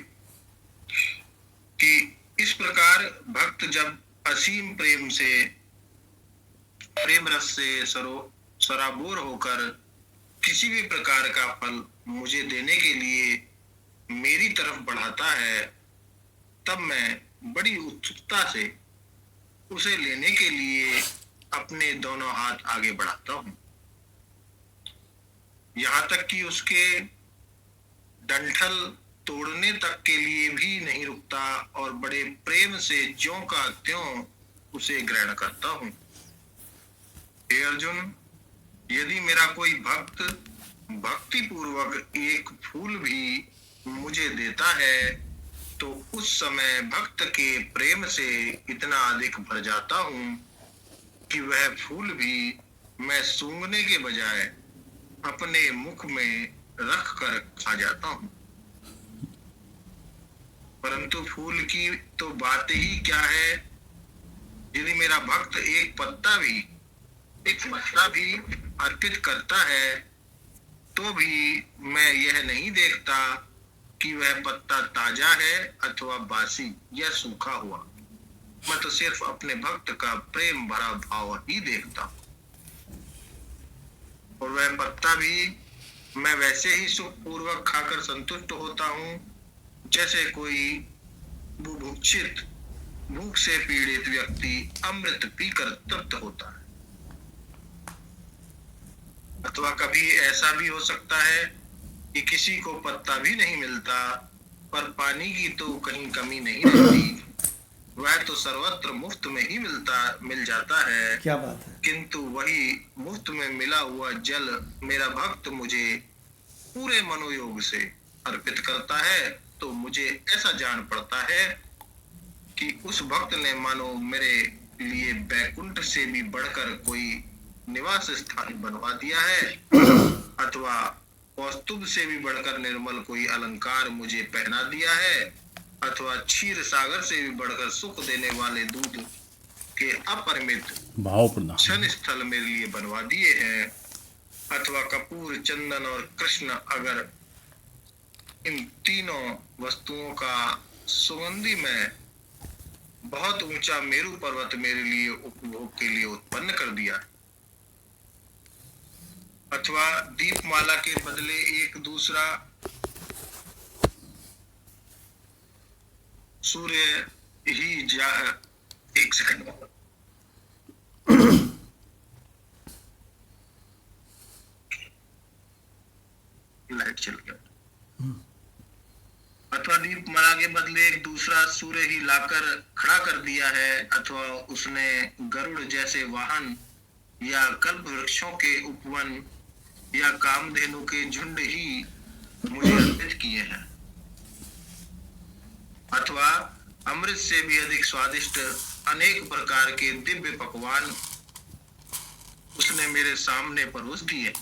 कि इस प्रकार भक्त जब असीम प्रेम रस से सराबोर होकर किसी भी प्रकार का फल मुझे देने के लिए मेरी तरफ बढ़ाता है, तब मैं बड़ी उत्सुकता से उसे लेने के लिए अपने दोनों हाथ आगे बढ़ाता हूं, यहाँ तक कि उसके डंठल तोड़ने तक के लिए भी नहीं रुकता और बड़े प्रेम से ज्यों का त्यों उसे ग्रहण करता हूं। हे अर्जुन, यदि मेरा कोई भक्त भक्ति पूर्वक एक फूल भी मुझे देता है तो उस समय भक्त के प्रेम से इतना अधिक भर जाता हूं कि वह फूल भी मैं सूंघने के बजाय अपने मुख में रख कर खा जाता हूं। परंतु फूल की तो बात ही क्या है, यदि मेरा भक्त एक पत्ता भी अर्पित करता है तो भी मैं यह नहीं देखता कि वह पत्ता ताजा है अथवा बासी या सूखा हुआ। मैं तो सिर्फ अपने भक्त का प्रेम भरा भाव ही देखता हूं, और वह पत्ता भी मैं वैसे ही सुखपूर्वक खाकर संतुष्ट होता हूं जैसे कोई बुभुक्षित भूख से पीड़ित व्यक्ति अमृत पीकर तृप्त होता है। अथवा कभी ऐसा भी हो सकता है कि किसी को पत्ता भी नहीं मिलता, पर पानी की तो कहीं कमी नहीं रहती, वह तो सर्वत्र मुफ्त में ही मिल जाता है। क्या बात है। किंतु वही मुफ्त में मिला हुआ जल मेरा भक्त मुझे पूरे मनोयोग से अर्पित करता है तो मुझे ऐसा जान पड़ता है कि उस भक्त ने मानो मेरे लिए बैकुंठ से भी बढ़कर कोई निवास स्थान बनवा दिया है, अथवा कौस्तुभ से भी बढ़कर निर्मल कोई अलंकार मुझे पहना दिया है, अथवा क्षीर सागर से भी बढ़कर सुख देने वाले दूध के अपरिमित भाव प्रदान क्षण स्थल मेरे लिए बनवा दिए हैं, अथवा कपूर, चंदन और कृष्ण अगर इन तीनों वस्तुओं का सुगंधी में बहुत ऊंचा मेरू पर्वत मेरे लिए उपभोग के लिए उत्पन्न कर दिया, अथवा दीपमाला के बदले एक दूसरा सूर्य ही एक सेकंड, लाइट चल गया। अथवा दीपमाला के बदले एक दूसरा सूर्य ही लाकर खड़ा कर दिया है, अथवा उसने गरुड़ जैसे वाहन या कल्प वृक्षों के उपवन या कामधेनु के झुंड ही मुझे अर्पित किए हैं, अथवा अमृत से भी अधिक स्वादिष्ट अनेक प्रकार के दिव्य पकवान उसने मेरे सामने परोस दिए।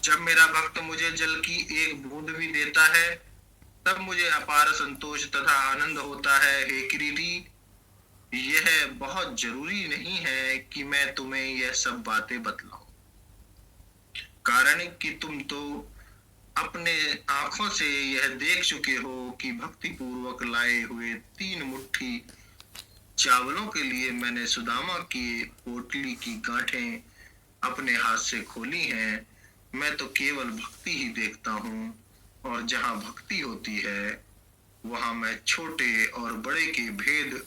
जब मेरा भक्त मुझे जल की एक बूंद भी देता है, तब मुझे अपार संतोष तथा आनंद होता है। हे किरीटी, यह बहुत जरूरी नहीं है कि मैं तुम्हें यह सब बातें बतलाऊं, कारण कि तुम तो अपने आंखों से यह देख चुके हो कि भक्ति पूर्वक लाए हुए 3 मुट्ठी चावलों के लिए मैंने सुदामा की पोटली की गांठें अपने हाथ से खोली हैं। मैं तो केवल भक्ति ही देखता हूँ, और जहाँ भक्ति होती है वहां मैं छोटे और बड़े के भेद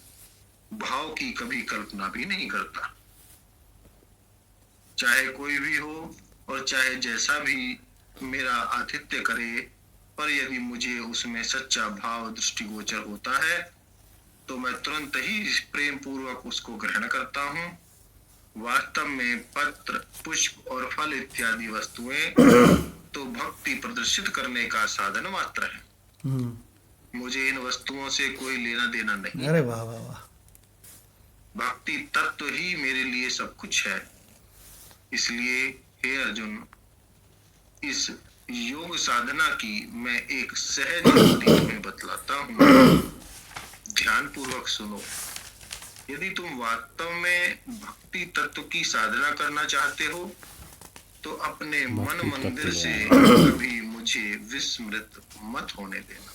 भाव की कभी कल्पना भी नहीं करता। चाहे कोई भी हो और चाहे जैसा भी मेरा आतिथ्य करे, पर यदि मुझे उसमें सच्चा भाव दृष्टिगोचर होता है तो मैं तुरंत ही प्रेम पूर्वक उसको ग्रहण करता हूँ। वास्तव में पत्र, पुष्प और फल इत्यादि वस्तुएं तो भक्ति प्रदर्शित करने का साधन मात्र है। मुझे इन वस्तुओं से कोई लेना देना नहीं। अरे वाह वाह वाह। भक्ति तत्व ही मेरे लिए सब कुछ है। इसलिए हे अर्जुन, इस योग साधना की मैं एक सहज युक्ति तुम्हें बतलाता हूँ, ध्यान पूर्वक सुनो। यदि तुम वास्तव में भक्ति तत्व की साधना करना चाहते हो तो अपने मन मंदिर से कभी मुझे विस्मृत मत होने देना,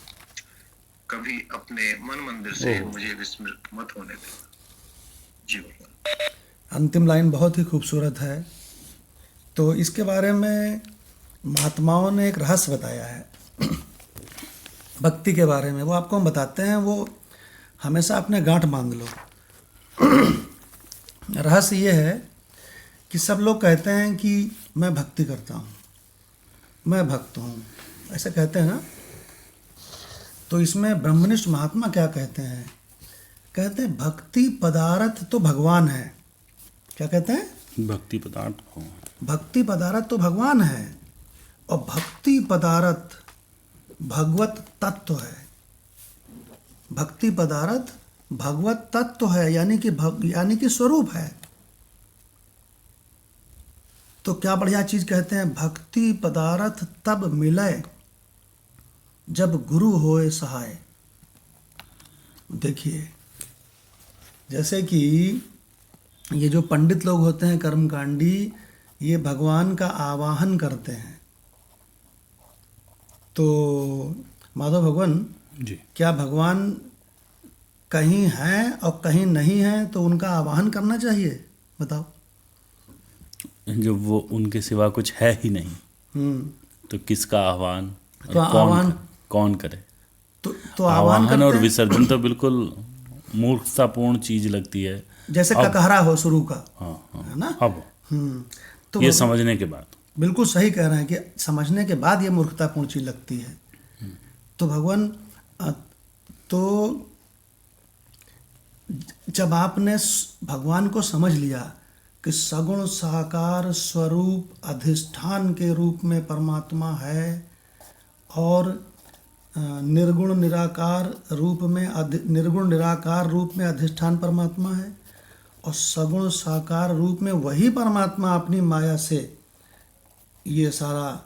कभी अपने मन मंदिर से मुझे विस्मृत मत होने देना। जी भगवान। अंतिम लाइन बहुत ही खूबसूरत है। तो इसके बारे में महात्माओं ने एक रहस्य बताया है भक्ति के बारे में, वो आपको हम बताते हैं। वो हमेशा अपने गांठ बांध लो। रहस्य ये है कि सब लोग कहते हैं कि मैं भक्ति करता हूँ, मैं भक्त हूँ, ऐसे कहते हैं ना। तो इसमें ब्रह्मनिष्ठ महात्मा क्या कहते हैं? कहते हैं भक्ति पदार्थ तो भगवान है। क्या कहते हैं? भक्ति पदार्थ को, भक्ति पदार्थ तो भगवान है, और भक्ति पदार्थ भगवत तत्व है। भक्ति पदार्थ भगवत तत्व है, यानी कि स्वरूप है। तो क्या बढ़िया चीज कहते हैं, भक्ति पदार्थ तब मिले जब गुरु होए सहाय। देखिए, जैसे कि ये जो पंडित लोग होते हैं कर्मकांडी, ये भगवान का आवाहन करते हैं। तो माधव भगवान जी, क्या भगवान कहीं हैं और कहीं नहीं हैं, तो उनका आवाहन करना चाहिए? बताओ। जब वो उनके सिवा कुछ है ही नहीं तो किसका आह्वान, तो आह्वान कौन करे? तो आह्वान करते और हैं। विसर्जन तो बिल्कुल मूर्खतापूर्ण चीज लगती है। जैसे ककहरा हो शुरू का, हाँ, है ना। अब तो ये समझने के बाद बिल्कुल सही कह रहे हैं कि समझने के बाद ये मूर्खतापूर्ण चीज लगती है। तो भगवान, तो जब आपने भगवान को समझ लिया कि सगुण साकार स्वरूप अधिष्ठान के रूप में परमात्मा है, और निर्गुण निराकार रूप में अधिष्ठान परमात्मा है, और सगुण साकार रूप में वही परमात्मा अपनी माया से ये सारा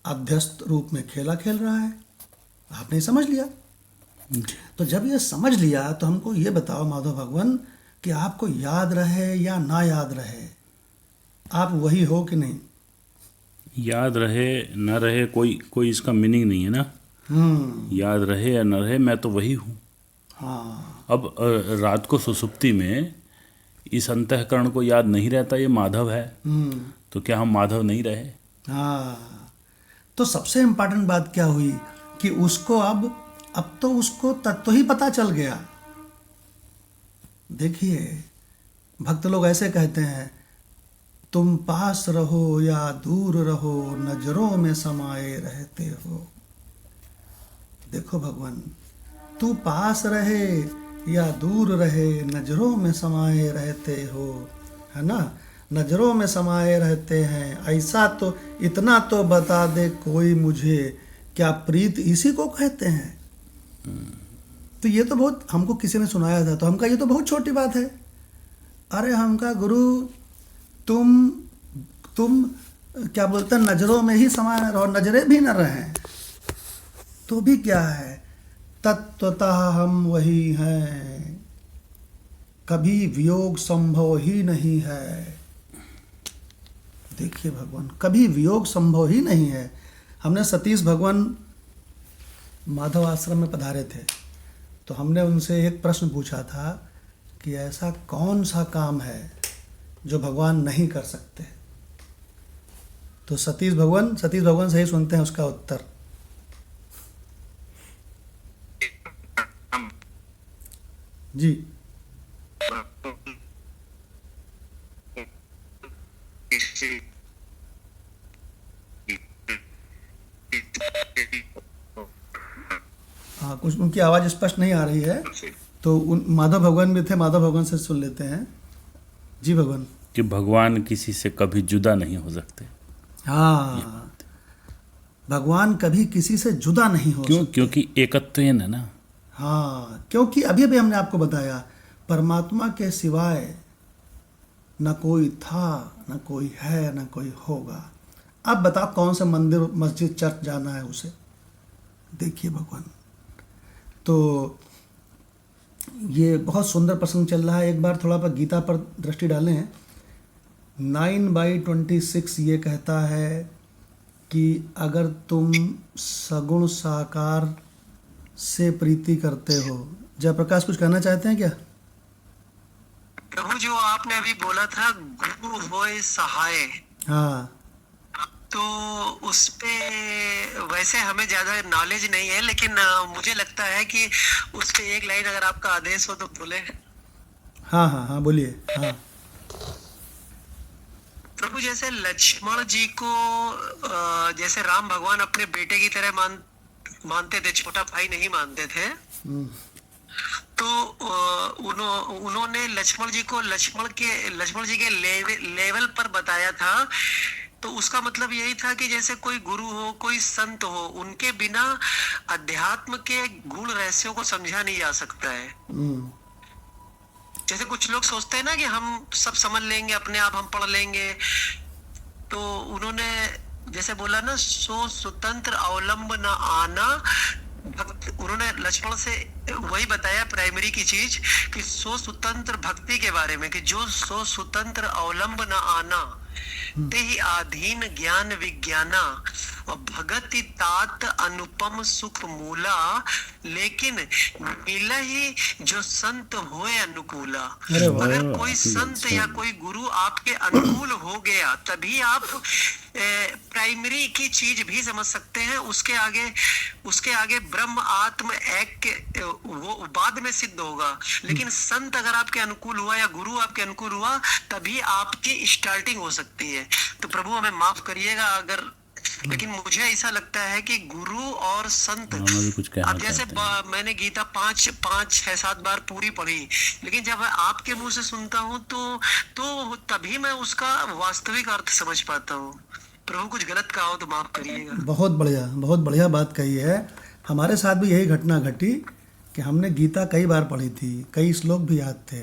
अध्यस्त रूप में खेला खेल रहा है। आपने समझ लिया। तो जब ये समझ लिया तो हमको ये बताओ माधव भगवान कि आपको याद रहे या ना याद रहे, आप वही हो कि नहीं? याद रहे न रहे कोई इसका मीनिंग नहीं है ना। याद रहे या न रहे, मैं तो वही हूँ। हाँ। अब रात को सुसुप्ति में इस अंतःकरण को याद नहीं रहता ये माधव है, तो क्या हम माधव नहीं रहे? हाँ। तो सबसे इम्पोर्टेंट बात क्या हुई कि उसको अब अब तो उसको तत्व ही पता चल गया। देखिए, भक्त लोग ऐसे कहते हैं, तुम पास रहो या दूर रहो, नजरों में समाये रहते हो। देखो भगवान, तू पास रहे या दूर रहे, नजरों में समाये रहते हो, है ना, नजरों में समाये रहते हैं। ऐसा तो, इतना तो बता दे कोई मुझे, क्या प्रीत इसी को कहते हैं। तो ये तो बहुत हमको किसी ने सुनाया था, तो हमका ये तो बहुत छोटी बात है। अरे हमका गुरु, तुम क्या बोलते हैं, नजरों में ही समाये रहो, नजरें भी न रहें तो भी क्या है, तत्वतः हम वही हैं, कभी वियोग संभव ही नहीं है। देखिए भगवान, कभी वियोग संभव ही नहीं है। हमने सतीश भगवान माधव आश्रम में पधारे थे, तो हमने उनसे एक प्रश्न पूछा था कि ऐसा कौन सा काम है जो भगवान नहीं कर सकते। तो सतीश भगवान सही सुनते हैं उसका उत्तर। जी, हाँ, कुछ उनकी आवाज़ स्पष्ट नहीं आ रही है, तो उन माधव भगवान भी थे, माधव भगवान से सुन लेते हैं। जी भगवान। कि भगवान किसी से कभी जुदा नहीं हो सकते। हाँ, भगवान कभी किसी से जुदा नहीं हो सकते। क्योंकि एकत्व है ना। हाँ, क्योंकि अभी अभी हमने आपको बताया, परमात्मा के सिवाय न कोई था, न कोई है, न कोई होगा। अब बताओ कौन से मंदिर, मस्जिद, चर्च जाना है उसे। देखिए भगवान, तो ये बहुत सुंदर प्रसंग चल रहा है। एक बार थोड़ा पर गीता पर दृष्टि डालें। 9/26 ये कहता है कि अगर तुम सगुण साकार से प्रीति करते हो। जयप्रकाश कुछ कहना चाहते हैं क्या? प्रभु, जो आपने अभी बोला था, गुरु होए सहाय, हाँ, तो उस पे वैसे हमें ज्यादा नॉलेज नहीं है, लेकिन मुझे लगता है कि उस पे एक लाइन अगर आपका आदेश हो तो बोले। हाँ हाँ हाँ, बोलिए। हाँ, प्रभु, जैसे लक्ष्मण जी को जैसे राम भगवान अपने बेटे की तरह मानते थे, छोटा भाई नहीं मानते थे, तो उन्होंने लक्ष्मण जी को लक्ष्मण जी के लेवल पर बताया था। तो उसका मतलब यही था कि जैसे कोई गुरु हो, कोई संत हो, उनके बिना अध्यात्म के गुण रहस्यों को समझा नहीं जा सकता है। जैसे कुछ लोग सोचते हैं ना कि हम सब समझ लेंगे, अपने आप हम पढ़ लेंगे। तो उन्होंने जैसे बोला ना, सो स्वतंत्र अवलंब न आना, उन्होंने लक्ष्मण से वही बताया प्राइमरी की चीज, कि सो स्वतंत्र भक्ति के बारे में, कि जो सो स्वतंत्र अवलंब न आना, ते ही आधीन ज्ञान विज्ञाना, और भगति तात अनुपम सुख मूला, लेकिन मिला ही जो संत होए अनुकूला। अगर कोई संत या कोई गुरु आपके अनुकूल हो गया, तभी आप प्राइमरी की चीज भी समझ सकते हैं। उसके आगे ब्रह्म आत्म एक वो बाद में सिद्ध होगा। लेकिन संत अगर आपके अनुकूल हुआ या गुरु आपके अनुकूल हुआ, तभी आपकी स्टार्टिंग हो सकती है। तो प्रभु हमें माफ करिएगा अगर, लेकिन मुझे ऐसा लगता है कि गुरु और संत, अब जैसे मैंने गीता 5-6-7 बार पूरी पढ़ी, लेकिन जब आपके मुंह से सुनता हूँ तो तभी मैं उसका वास्तविक अर्थ समझ पाता हूँ। प्रभु कुछ गलत कहा हो तो माफ करिएगा। बहुत बढ़िया बात कही है। हमारे साथ भी यही घटना घटी कि हमने गीता कई बार पढ़ी थी, कई श्लोक भी याद थे,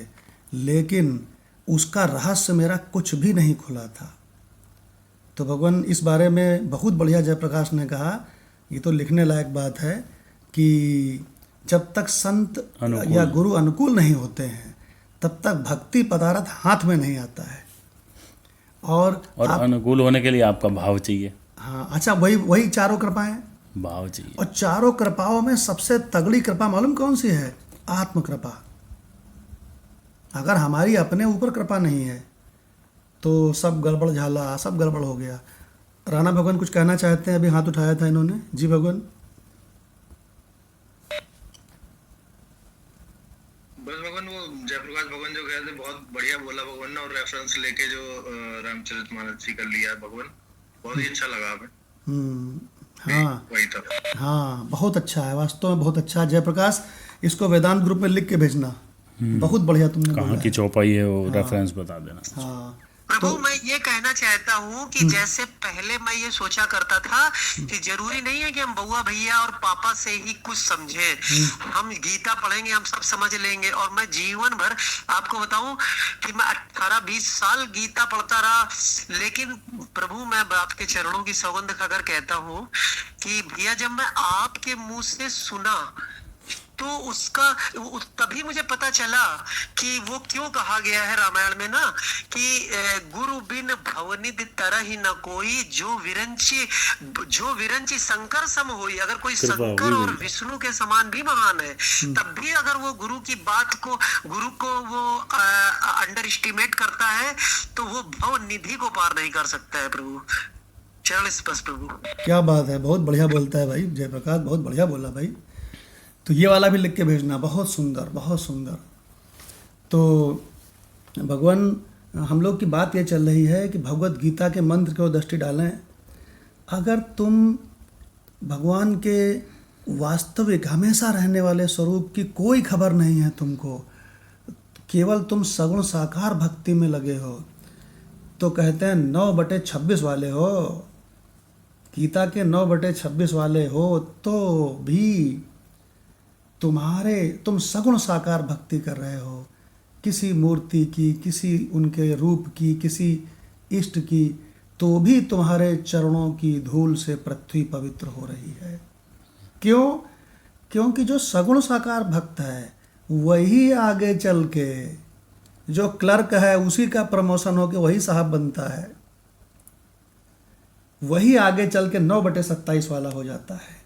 लेकिन उसका रहस्य मेरा कुछ भी नहीं खुला था। तो भगवान इस बारे में बहुत बढ़िया जयप्रकाश ने कहा, ये तो लिखने लायक बात है कि जब तक संत या गुरु अनुकूल नहीं होते हैं, तब तक भक्ति पदार्थ हाथ में नहीं आता है। और अनुकूल होने के लिए आपका भाव चाहिए। हाँ, अच्छा, वही चारों कृपाएं, भाव चाहिए। और चारों कृपाओं में सबसे तगड़ी कृपा मालूम कौन सी है? आत्म कृपा। अगर हमारी अपने ऊपर कृपा नहीं है तो सब गड़बड़ झाला, सब गड़बड़ हो गया। राणा भगवान कुछ कहना चाहते हैं? अभी हाथ उठाया था इन्होंने। जी भगवान। बस भगवान वो जयप्रकाश भगवान जो कह रहे थे बहुत बढ़िया बोला भगवान ने, और रेफरेंस लेके जो रामचरितमानस जी का लिया है भगवान, बहुत ही अच्छा लगा हमें। हाँ वही था। हाँ, बहुत अच्छा है, वास्तव में बहुत अच्छा है जयप्रकाश। इसको वेदांत ग्रुप में लिख के भेजना, बहुत बढ़िया तुमने बोला कहाँ की है। चौपाई है वो रेफरेंस बता देना। हाँ प्रभु मैं ये कहना चाहता हूँ कि जैसे पहले मैं ये सोचा करता था कि जरूरी नहीं है कि हम बउआ भैया और पापा से ही कुछ समझे, हम गीता पढ़ेंगे हम सब समझ लेंगे। और मैं जीवन भर आपको बताऊं कि मैं 18-20 साल गीता पढ़ता रहा, लेकिन प्रभु मैं आपके चरणों की सौगंध खाकर कहता हूँ कि भैया जब मैं आपके मुंह से सुना तो तभी मुझे पता चला कि वो क्यों कहा गया है रामायण में ना कि गुरु बिन भवनिध तरहि न कोई, जो विरंची शंकर सम होई। अगर कोई शंकर और विष्णु के समान भी महान है, तब भी अगर वो गुरु को वो अंडर एस्टिमेट करता है तो वो भव निधि को पार नहीं कर सकता है। प्रभु चरण स्पर्श प्रभु। क्या बात है, बहुत बढ़िया बोलता है भाई जयप्रकाश, बहुत बढ़िया बोला भाई। तो ये वाला भी लिख के भेजना, बहुत सुंदर बहुत सुंदर। तो भगवान, हम लोग की बात ये चल रही है कि भगवत गीता के मंत्र को दृष्टि डालें। अगर तुम भगवान के वास्तविक हमेशा रहने वाले स्वरूप की कोई खबर नहीं है तुमको, केवल तुम सगुण साकार भक्ति में लगे हो, तो कहते हैं 9/26 वाले हो, गीता के 9/26 वाले हो, तो भी तुम सगुण साकार भक्ति कर रहे हो, किसी मूर्ति की, किसी उनके रूप की, किसी इष्ट की, तो भी तुम्हारे चरणों की धूल से पृथ्वी पवित्र हो रही है। क्यों? क्योंकि जो सगुण साकार भक्त है वही आगे चल के जो क्लर्क है उसी का प्रमोशन होके वही साहब बनता है, वही आगे चल के 9/27 वाला हो जाता है।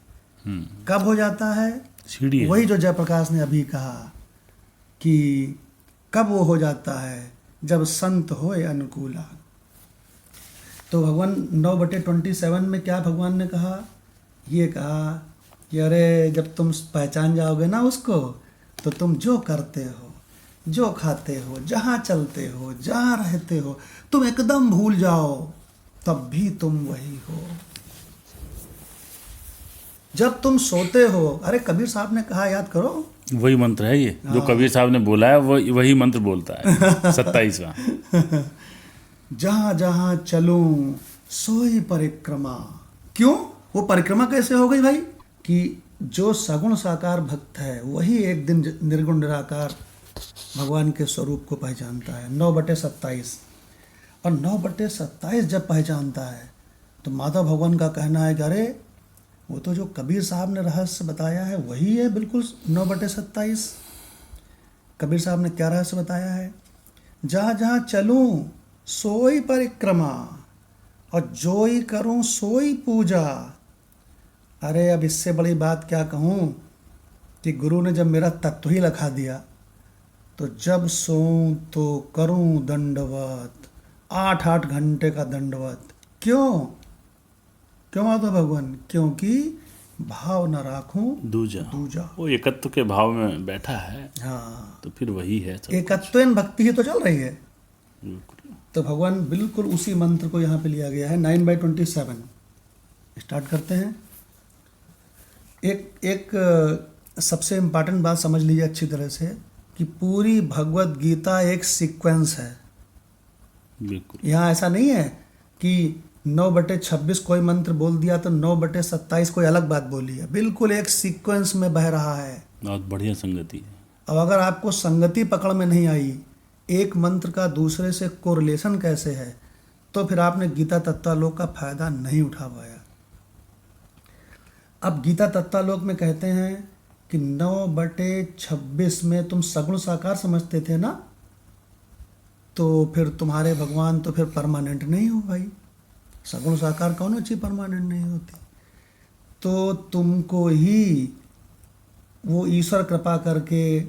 कब हो जाता है? सीढ़ी है। वही जो जयप्रकाश ने अभी कहा कि कब वो हो जाता है, जब संत होए अनुकूला। तो भगवान 9/27 में क्या भगवान ने कहा? ये कहा कि अरे जब तुम पहचान जाओगे ना उसको, तो तुम जो करते हो, जो खाते हो, जहाँ चलते हो, जहाँ रहते हो, तुम एकदम भूल जाओ, तब भी तुम वही हो। जब तुम सोते हो, अरे कबीर साहब ने कहा, याद करो, वही मंत्र है ये जो कबीर साहब ने बोला है, वही मंत्र बोलता है 27वां। जहाँ जहाँ चलूं सोई परिक्रमा। क्यों? वो परिक्रमा कैसे हो गई भाई? कि जो सगुण साकार भक्त है वही एक दिन निर्गुण निराकार भगवान के स्वरूप को पहचानता है। 9/27 और 9/27 जब पहचानता है तो माधव भगवान का कहना है कि अरे वो तो जो कबीर साहब ने रहस्य बताया है वही है बिल्कुल 9/27। कबीर साहब ने क्या रहस्य बताया है? जहाँ जहाँ चलूं सोई परिक्रमा और जोई करूं सोई पूजा। अरे अब इससे बड़ी बात क्या कहूँ कि गुरु ने जब मेरा तत्व ही लिखा दिया, तो जब सोऊं तो करूं दंडवत, 8-8 घंटे का दंडवत। क्यों? क्यों माधव भगवान? क्योंकि भाव न राखूं दूजा। वो एकत्व के भाव में बैठा है। हाँ, तो फिर वही है सब। एकत्वेन भक्ति ही तो चल रही है। बिल्कुल। तो भगवान बिल्कुल उसी मंत्र को यहाँ पे लिया गया है। 9/27 स्टार्ट करते हैं। एक सबसे इम्पॉर्टेंट बात समझ लीजिए अच्छी तरह से कि पूरी भगवत गीता एक सीक्वेंस है। बिल्कुल। यहाँ ऐसा नहीं है कि 9/26 कोई मंत्र बोल दिया तो 9/27 कोई अलग बात बोली है। बिल्कुल एक सीक्वेंस में बह रहा है। बहुत बढ़िया संगति है। अब अगर आपको संगति पकड़ में नहीं आई, एक मंत्र का दूसरे से कोरिलेशन कैसे है, तो फिर आपने गीता तत्वालोक का फायदा नहीं उठा पाया। अब गीता तत्वालोक में कहते हैं कि 9/26 में तुम सगुण साकार समझते थे ना, तो फिर तुम्हारे भगवान तो फिर परमानेंट नहीं हो भाई। सगुण साकार कौन चीज परमानेंट नहीं होती। तो तुमको ही वो ईश्वर कृपा करके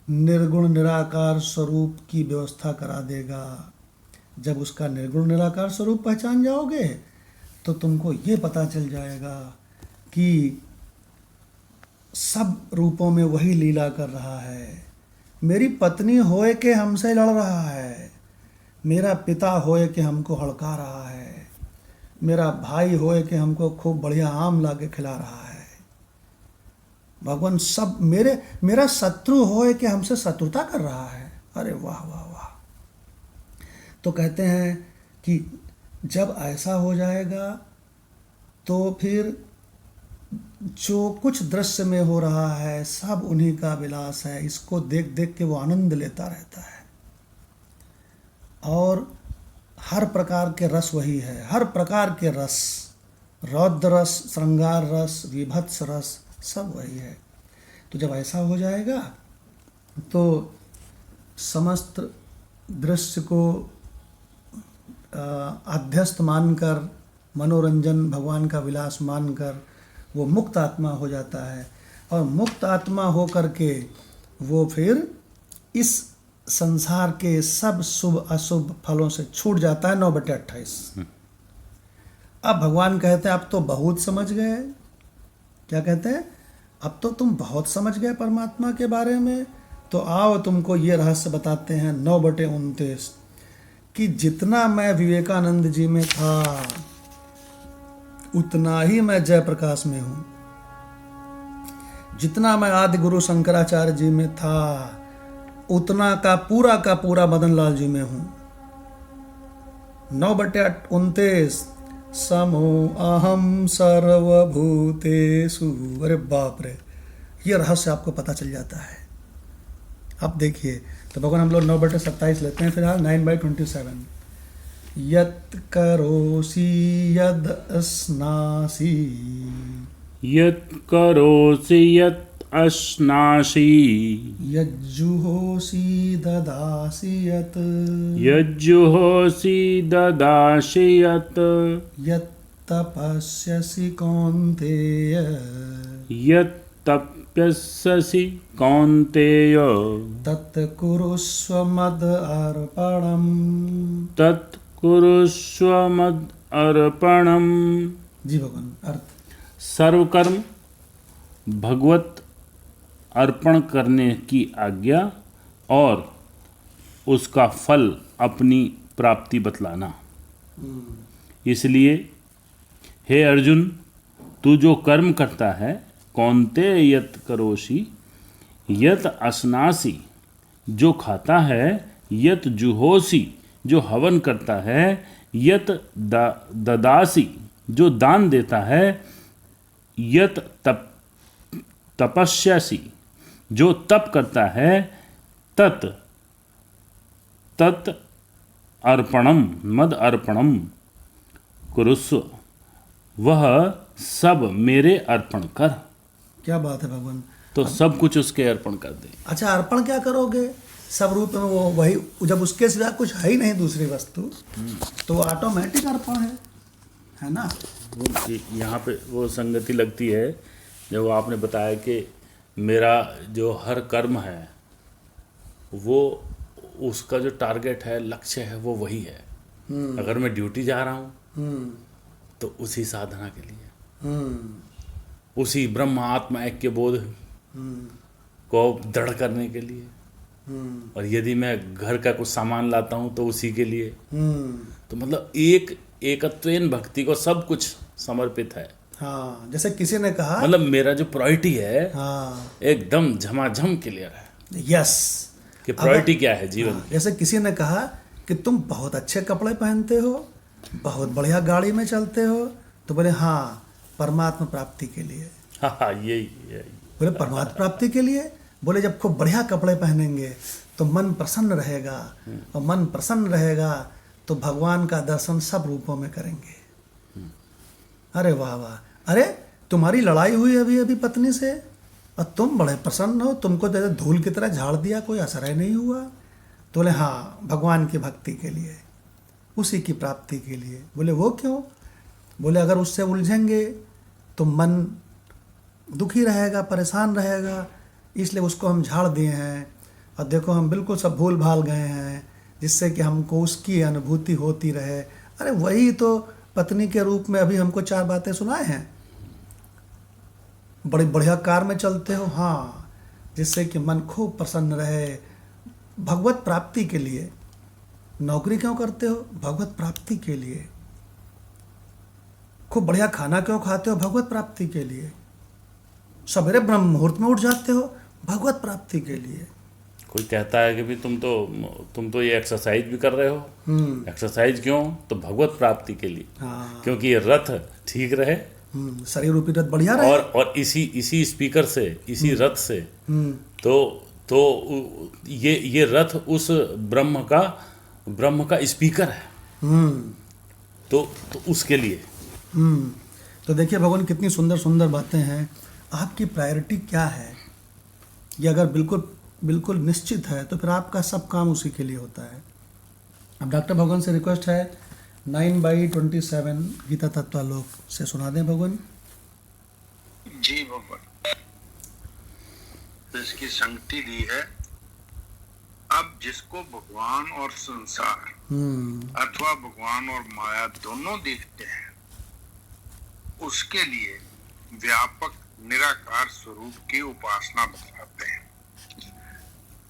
निर्गुण निराकार स्वरूप की व्यवस्था करा देगा। जब उसका निर्गुण निराकार स्वरूप पहचान जाओगे तो तुमको ये पता चल जाएगा कि सब रूपों में वही लीला कर रहा है। मेरी पत्नी होए के हमसे लड़ रहा है, मेरा पिता होए के हमको हड़का रहा है, मेरा भाई होए के हमको खूब बढ़िया आम ला के खिला रहा है। भगवान सब मेरा शत्रु होए के हमसे शत्रुता कर रहा है। अरे वाह वाह वाह। तो कहते हैं कि जब ऐसा हो जाएगा तो फिर जो कुछ दृश्य में हो रहा है सब उन्हीं का विलास है, इसको देख देख के वो आनंद लेता रहता है। और हर प्रकार के रस वही है, हर प्रकार के रस, रौद्र रस, श्रृंगार रस, विभत्स रस, सब वही है। तो जब ऐसा हो जाएगा तो समस्त दृश्य को अध्यस्त मानकर, मनोरंजन भगवान का विलास मानकर वो मुक्त आत्मा हो जाता है। और मुक्त आत्मा हो करके वो फिर इस संसार के सब शुभ अशुभ फलों से छूट जाता है। 9/28। अब भगवान कहते हैं अब तो बहुत समझ गए। क्या कहते हैं? अब तो तुम बहुत समझ गए परमात्मा के बारे में, तो आओ तुमको ये रहस्य बताते हैं। 9/29 कि जितना मैं विवेकानंद जी में था उतना ही मैं जयप्रकाश में हूँ, जितना मैं आदि गुरु शंकराचार्य जी में था उतना का पूरा मदन लाल जी में हूँ। 9/29 समो अहम सर्वभूतेषु। अरे बाप रे, ये रहस्य आपको पता चल जाता है। अब देखिए, तो भगवान हम लोग 9/27 लेते हैं फिलहाल। 9/27 यत् करोसि यद् अस्नासि, यत् करोसि यत् अश्नासि, यज्जुहोसि ददासि यत्, यज्जुहोसि ददासि यत्, यत् तपस्यसि कौन्तेय, यत् तप्यसि कौन्तेय, तत् कुरुष्व मद अर्पणम्। तत् कुरुष्व मद अर्पणम्। जी भगवान, अर्थ? सर्वकर्म भगवत अर्पण करने की आज्ञा और उसका फल अपनी प्राप्ति बतलाना। इसलिए हे अर्जुन, तू जो कर्म करता है, कौन्ते यत् करोषि, यत् अस्नासि जो खाता है, यत् जुहोसि जो हवन करता है, यत् ददासि जो दान देता है, यत् तपस्यासि जो तप करता है, तत् अर्पणम मद अर्पणम कुरुस्व, वह सब मेरे अर्पण कर। क्या बात है भगवान। तो सब कुछ उसके अर्पण कर दे। अच्छा, अर्पण क्या करोगे? सब रूप में वो वही, जब उसके सिवा कुछ है ही नहीं दूसरी वस्तु, तो ऑटोमेटिक अर्पण है ना। यहाँ पे वो संगति लगती है जब आपने बताया कि मेरा जो हर कर्म है वो उसका जो टारगेट है, लक्ष्य है, वो वही है। अगर मैं ड्यूटी जा रहा हूँ तो उसी साधना के लिए, उसी ब्रह्म आत्मा ऐक्य बोध को दृढ़ करने के लिए, और यदि मैं घर का कुछ सामान लाता हूँ तो उसी के लिए। तो मतलब एकत्वेन भक्ति को सब कुछ समर्पित है। हाँ, जैसे किसी ने कहा, मतलब मेरा जो प्रायोरिटी है, हाँ, एकदम झमाझम क्लियर है। यस, कि प्रायोरिटी क्या है जीवन। हाँ, जैसे किसी ने कहा कि तुम बहुत अच्छे कपड़े पहनते हो, बहुत बढ़िया गाड़ी में चलते हो, तो बोले हाँ परमात्मा प्राप्ति के लिए। हाँ, यही। बोले परमात्मा प्राप्ति के लिए? बोले जब खूब बढ़िया कपड़े पहनेंगे तो मन प्रसन्न रहेगा, और मन प्रसन्न रहेगा तो भगवान का दर्शन सब रूपों में करेंगे। अरे वाह वाह। अरे तुम्हारी लड़ाई हुई अभी पत्नी से और तुम बड़े प्रसन्न हो, तुमको जैसे धूल की तरह झाड़ दिया, कोई असर ही नहीं हुआ। तो बोले हाँ, भगवान की भक्ति के लिए, उसी की प्राप्ति के लिए। बोले वो क्यों? बोले अगर उससे उलझेंगे तो मन दुखी रहेगा, परेशान रहेगा, इसलिए उसको हम झाड़ दिए हैं। और देखो हम बिल्कुल सब भूल भाल गए हैं, जिससे कि हमको उसकी अनुभूति होती रहे। अरे वही तो पत्नी के रूप में अभी हमको 4 बातें सुनाए हैं। बड़ी बढ़िया कार में चलते हो, हाँ, जिससे कि मन खूब प्रसन्न रहे, भगवत प्राप्ति के लिए। नौकरी क्यों करते हो? भगवत प्राप्ति के लिए। खूब बढ़िया खाना क्यों खाते हो? भगवत प्राप्ति के लिए। सवेरे ब्रह्म मुहूर्त में उठ जाते हो? भगवत प्राप्ति के लिए। कोई कहता है कि भी तुम तो ये एक्सरसाइज भी कर रहे हो। एक्सरसाइज क्यों? तो भगवत प्राप्ति के लिए। हाँ। क्योंकि ये रथ ठीक रहे शरीर रूपी रथ बढ़िया रहे। और इसी स्पीकर से, इसी रथ से तो ये रथ उस ब्रह्म का स्पीकर है। तो उसके लिए। तो देखिए भगवान कितनी सुंदर सुंदर बातें हैं। आपकी प्रायोरिटी क्या है? ये अगर बिल्कुल निश्चित है तो फिर आपका सब काम उसी के लिए होता है। अब डॉक्टर भगवान से रिक्वेस्ट है 9/27 गीता तत्वालोक से सुना दें भगवान। जी भगवान, इसकी संगति दी है। अब जिसको भगवान और संसार अथवा भगवान और माया दोनों दिखते हैं, उसके लिए व्यापक निराकार स्वरूप की उपासना बताते हैं।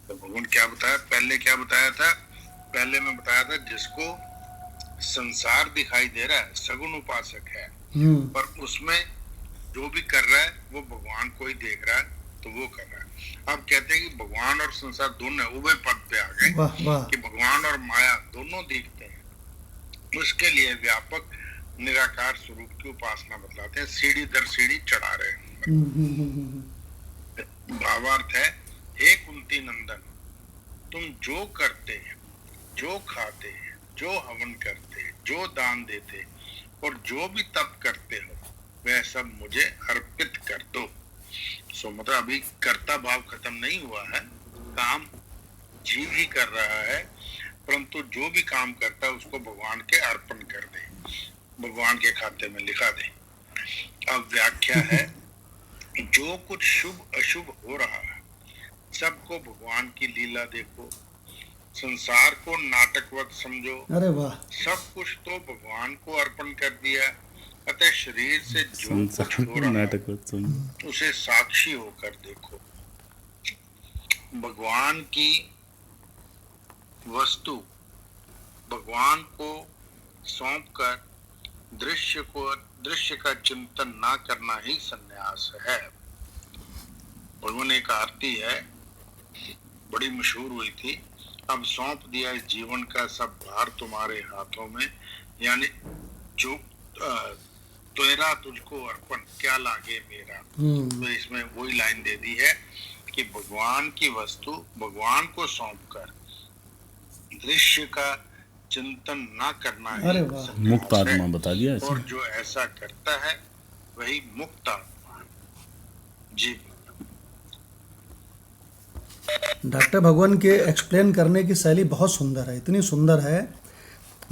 तो भगवान क्या बताया? पहले क्या बताया था? पहले मैं बताया था जिसको संसार दिखाई दे रहा है सगुण उपासक है, पर उसमें जो भी कर रहा है वो भगवान को ही देख रहा है, तो वो कर रहा है। अब कहते हैं कि भगवान और संसार दोनों उभय पद पे आ गए कि भगवान और माया दोनों दिखते हैं। उसके लिए व्यापक निराकार स्वरूप की उपासना बतलाते हैं। सीढ़ी दर सीढ़ी चढ़ा रहे हैं। भावार्थ है, हे कुंती नंदन, तुम जो करते, जो खाते, जो हवन करते, जो दान देते और जो भी तप करते हो, वह सब मुझे अर्पित कर दो। सो मतलब अभी कर्ता भाव खत्म नहीं हुआ है, काम जीव ही कर रहा है, परंतु जो भी काम करता है उसको भगवान के अर्पण कर दे, भगवान के खाते में लिखा दे। अब व्याख्या है, जो कुछ शुभ अशुभ हो रहा है सबको भगवान की लीला देखो, संसार को नाटकवत समझो। अरे वाह। सब कुछ तो भगवान को अर्पण कर दिया, अतः शरीर से जो कुछ हो रहा है उसे साक्षी होकर देखो। भगवान की वस्तु भगवान को सौंपकर दृश्य का चिंतन ना करना ही संन्यास है। भगवान एक आरती है, बड़ी मशहूर हुई थी, अब सौंप दिया इस जीवन का सब भार तुम्हारे हाथों में, यानी जो तेरा तुझको अर्पण क्या लागे मेरा। तो इसमें वही लाइन दे दी है कि भगवान की वस्तु भगवान को सौंपकर दृश्य का चिंतन ना करना है मुक्त आत्मा बता दिया। और जो ऐसा करता है वही मुक्त आत्मा। जी डॉक्टर भगवान के एक्सप्लेन करने की शैली बहुत सुंदर है, इतनी सुंदर है,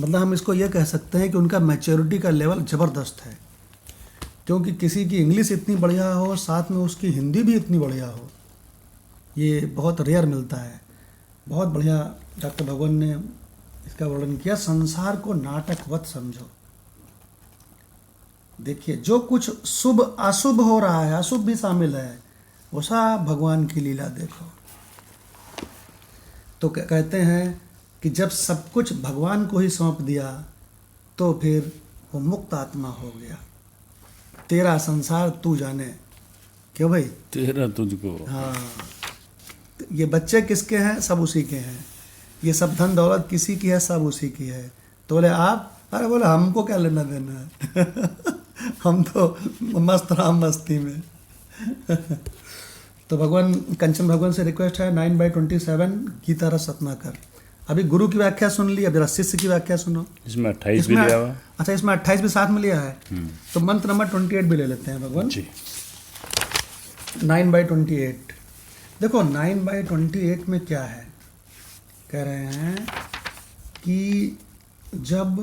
मतलब हम इसको ये कह सकते हैं कि उनका मैच्योरिटी का लेवल ज़बरदस्त है। क्योंकि किसी की इंग्लिश इतनी बढ़िया हो, साथ में उसकी हिंदी भी इतनी बढ़िया हो, ये बहुत रेयर मिलता है। बहुत बढ़िया डॉक्टर भगवान ने इसका वर्णन किया। संसार को नाटकवत समझो। देखिए, जो कुछ शुभ अशुभ हो रहा है, अशुभ भी शामिल है, वो सब भगवान की लीला देखो। तो कहते हैं कि जब सब कुछ भगवान को ही सौंप दिया तो फिर वो मुक्त आत्मा हो गया। तेरा संसार तू जाने, क्यों भाई? तेरा तुझको। हाँ, ये बच्चे किसके हैं? सब उसी के हैं। ये सब धन दौलत किसी की है? सब उसी की है। तो बोले आप? अरे बोले हमको क्या लेना देना है हम तो मस्त राम मस्ती में तो भगवान कंचन भगवान से रिक्वेस्ट है 9/27 गीता रस रत्नाकर। अभी गुरु की व्याख्या सुन ली, अब जरा शिष्य की व्याख्या सुनो। इसमें 28 भी लिया हुआ। अच्छा, इसमें 28 भी साथ में लिया है, तो मंत्र नंबर 28 भी ले लेते हैं भगवान जी। 9/28 देखो 9/28 में क्या है? कह रहे हैं कि जब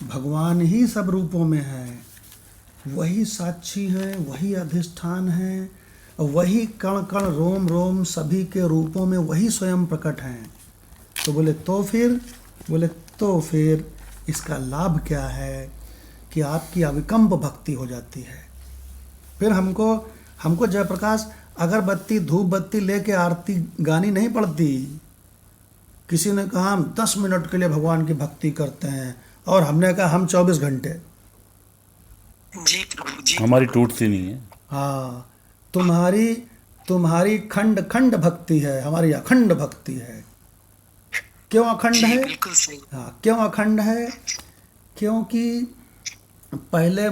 भगवान ही सब रूपों में है, वही साक्षी हैं, वही अधिष्ठान हैं, वही कण कण रोम रोम सभी के रूपों में वही स्वयं प्रकट हैं, तो बोले फिर इसका लाभ क्या है कि आपकी अविकम्प भक्ति हो जाती है। फिर हमको जयप्रकाश अगरबत्ती धूप बत्ती लेके आरती गानी नहीं पड़ती। किसी ने कहा हम 10 मिनट के लिए भगवान की भक्ति करते हैं, और हमने कहा हम 24 घंटे। जी प्रभु जी। हमारी टूटती नहीं है। हाँ, तुम्हारी खंड खंड भक्ति है, हमारी अखंड भक्ति है। क्यों अखंड जी है? बिल्कुल सही। हाँ, क्यों अखंड है? क्योंकि पहले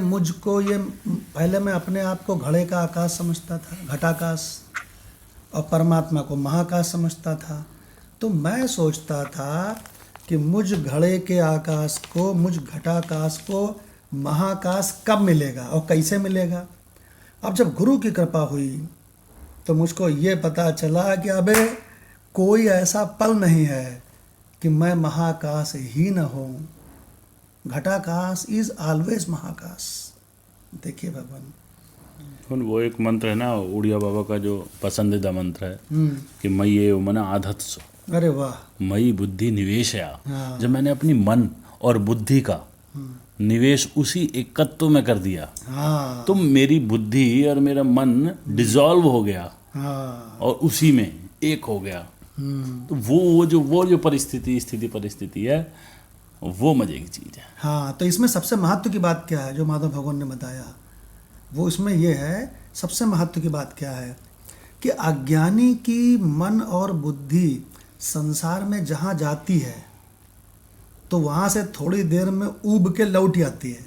मैं अपने आप को घड़े का आकाश समझता था, घटाकाश, और परमात्मा को महाकाश समझता था। तो मैं सोचता था कि मुझ घड़े के आकाश को, मुझ घटाकाश को महाकाश कब मिलेगा और कैसे मिलेगा। अब जब गुरु की कृपा हुई तो मुझको ये पता चला कि अबे कोई ऐसा पल नहीं है कि मैं महाकाश ही न हूँ। घटाकाश इज ऑलवेज महाकाश। देखिए भगवान, वो एक मंत्र है ना उड़िया बाबा का जो पसंदीदा मंत्र है कि मई ये मना आधत सो, अरे वाह, मई बुद्धि निवेश या। हाँ। जब मैंने अपनी मन और बुद्धि का निवेश उसी एकत्व में कर दिया, हाँ तो मेरी बुद्धि और मेरा मन डिसॉल्व हो गया हाँ, और उसी में एक हो गया। तो वो जो परिस्थिति है, वो मजे की चीज है। हाँ। तो इसमें सबसे महत्व की बात क्या है जो माधव भगवान ने बताया, वो इसमें ये है, सबसे महत्व की बात क्या है कि अज्ञानी की मन और बुद्धि संसार में जहाँ जाती है तो वहाँ से थोड़ी देर में ऊब के लौट आती है।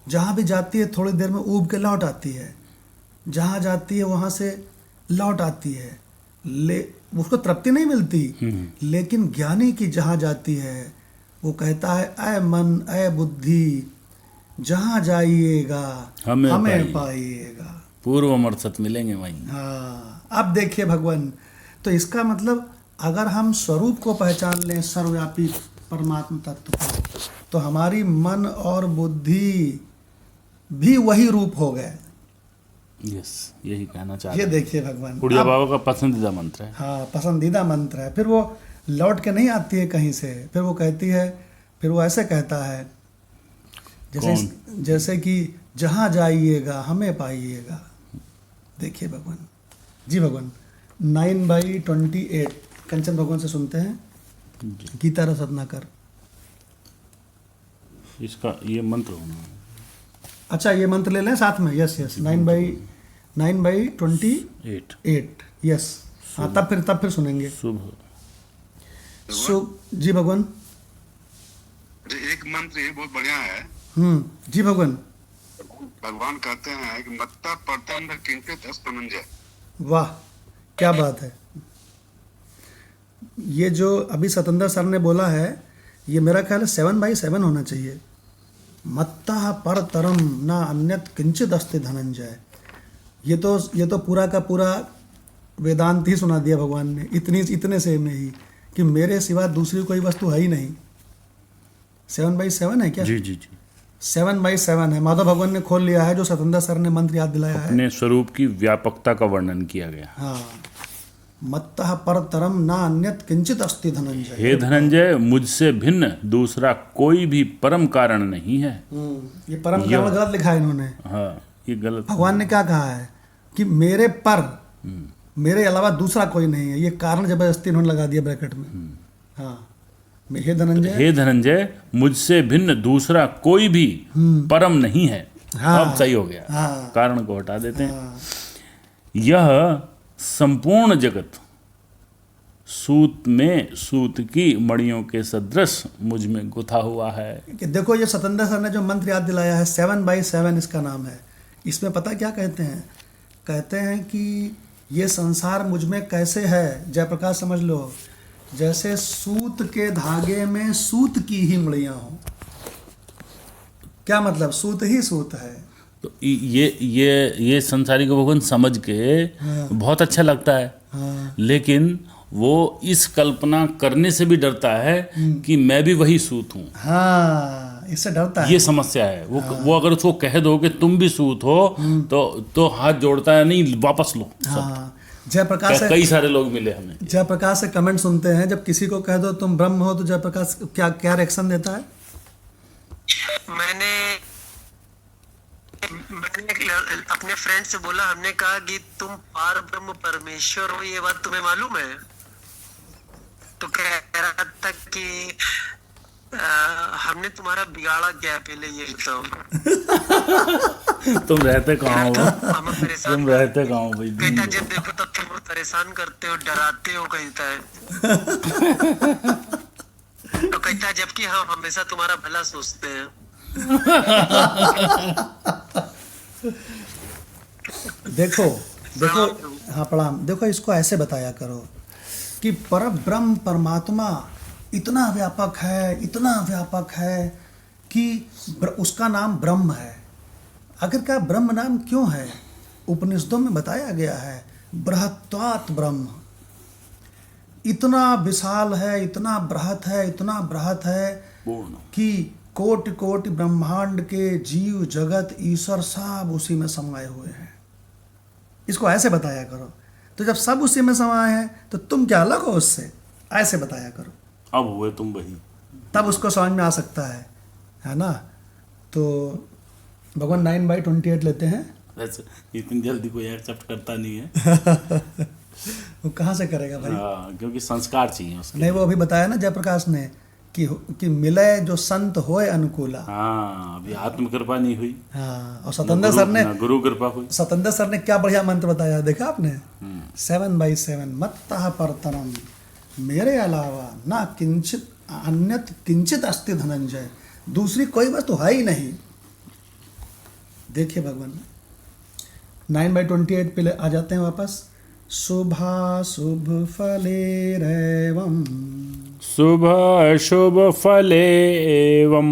जहाँ भी जाती है थोड़ी देर में ऊब के लौट आती है, जहाँ जाती है वहाँ से लौट आती है, उसको तृप्ति नहीं मिलती। लेकिन ज्ञानी की जहाँ जाती है वो कहता है ऐ मन ऐ बुद्धि जहाँ जाइएगा हमें पाइएगा, पूर्व अमृत मिलेंगे वहीं। हाँ, अब देखिए भगवान, तो इसका मतलब अगर हम स्वरूप को पहचान लें, सर्वव्यापी परमात्मा तत्व को, तो हमारी मन और बुद्धि भी वही रूप हो गए। यस, यही कहना चाह ये रहे देखिए भगवान, उड़िया बाबा का पसंदीदा मंत्र है। हाँ, पसंदीदा मंत्र है। फिर वो लौट के नहीं आती है कहीं से, फिर वो कहती है, फिर वो ऐसे कहता है जैसे कि जहाँ जाइएगा हमें पाइएगा। देखिए भगवान जी, भगवान 9/28 कंचन भगवान से सुनते हैं, गीता रस रत्नाकर। इसका ये मंत्र होना। अच्छा, ये मंत्र ले लें साथ में। Yes 9/28 yes. हाँ, तब फिर सुनेंगे। शुभ जी भगवान। एक मंत्र ये बहुत बढ़िया है। जी भगवान। भगवान कहते हैं कि मत्ता परतम न किंचित अस्पमंजय। वाह, क्या बात है। ये जो अभी सतेंद्र सर ने बोला है, ये मेरा ख्याल है 7/7 होना चाहिए। मत्ता परतरम ना अन्यत किंचित अस्ति धनंजय। ये तो पूरा का पूरा वेदांत ही सुना दिया भगवान ने, इतने से में ही, कि मेरे सिवा दूसरी कोई वस्तु है ही नहीं। 7/7 है क्या? जी 7/7 है। माधव भगवान ने खोल लिया है, जो सतेंद्र सर ने मंत्र याद दिलाया है। अपने स्वरूप की व्यापकता का वर्णन किया गया। हाँ, मत्तः परतरम ना अन्यत किंचित अस्ति धनंजय। हे धनंजय, मुझसे भिन्न दूसरा कोई भी परम कारण नहीं है। ये परम कारण गलत लिखा है इन्होंने। हाँ, ये गलत। भगवान ने क्या कहा है कि मेरे पर, मेरे अलावा दूसरा कोई नहीं है। ये कारण जबरदस्ती इन्होंने लगा दिया ब्रैकेट में। हाँ, हे धनंजय, मुझसे भिन्न दूसरा कोई भी परम नहीं है। हाँ, अब सही हो गया। हाँ, कारण को हटा देते हैं। यह संपूर्ण जगत सूत की मणियों के सदृश मुझ में गुथा हुआ है। कि देखो, ये सतेंद्र सर ने जो मंत्र याद दिलाया है, 7/7 इसका नाम है। इसमें पता क्या कहते हैं? कहते हैं कि ये संसार मुझ में कैसे है, जयप्रकाश समझ लो, जैसे सूत के धागे में सूत की ही मणियां हो। क्या मतलब? सूत ही सूत है। तो ये संसारी को भगवान समझ के बहुत अच्छा लगता है। हाँ, लेकिन वो इस कल्पना करने से भी डरता है कि मैं भी वही सूत हूँ। हाँ, इससे डरता है। ये समस्या है। वो अगर उसको कह दो कि तुम भी सूत हो तो हाथ जोड़ता है, नहीं वापस लो। हाँ, जयप्रकाश से कई सारे लोग मिले हमें। जयप्रकाश से कमेंट सुनते हैं, जब किसी को कह दो तुम ब्रह्म हो, तो जयप्रकाश क्या रिएक्शन देता है? मैंने मैंने अपने फ्रेंड से बोला, हमने कहा कि तुम पार ब्रह्म परमेश्वर हो, ये बात तुम्हें मालूम है? तो कह रहा था कि हमने तुम्हारा बिगाड़ा क्या है, पहले ये बताओ। तुम रहते कहाँ हो? हम परेशान, तुम रहते कहाँ हो भाई? कहता जब देखो तब तुम परेशान करते हो, डराते हो, कहता है। तो कहता है जबकि हम हमेशा तुम्हारा भला सोचते हैं। देखो देखो, हाँ प्रणाम। देखो, इसको ऐसे बताया करो कि पर ब्रह्म परमात्मा इतना व्यापक है, इतना व्यापक है कि उसका नाम ब्रह्म है। आखिर का ब्रह्म नाम क्यों है? उपनिषदों में बताया गया है, बृहत्वात् ब्रह्म। इतना विशाल है, इतना बृहत है, इतना बृहत है कि कोटि कोटि ब्रह्मांड के जीव जगत ईश्वर सब उसी में समाये हुए हैं। इसको ऐसे बताया करो। तो जब सब उसी में समाये हैं तो तुम क्या अलग हो उससे? ऐसे बताया करो, अब हुए तुम वही। तब उसको समझ में आ सकता है ना? तो भगवान 9/28 लेते हैं। वैसे इतनी जल्दी कोई एक्सेप्ट करता नहीं है। वो कहाँ से करेगा भाई? हाँ, क्योंकि संस्कार चाहिए उसके। नहीं, वो अभी बताया ना जयप्रकाश ने कि मिले जो संत होए अनुकूला। हाँ, अभी आत्म कृपा नहीं हुई। हाँ, और सतेंद्र सर ने, गुरु कृपा हुई। सतेंद्र सर ने क्या बढ़िया मंत्र बताया, देखा आपने? 7/7 मत्तः परतरम मेरे अलावा ना किंचित अन्यत किंचित अस्ति धनंजय। दूसरी कोई वस्तु है ही नहीं। देखिए भगवान 9/28 पे आ जाते हैं वापस। शुभाशुभ फलेरेवं शुभ अशुभ फले एवं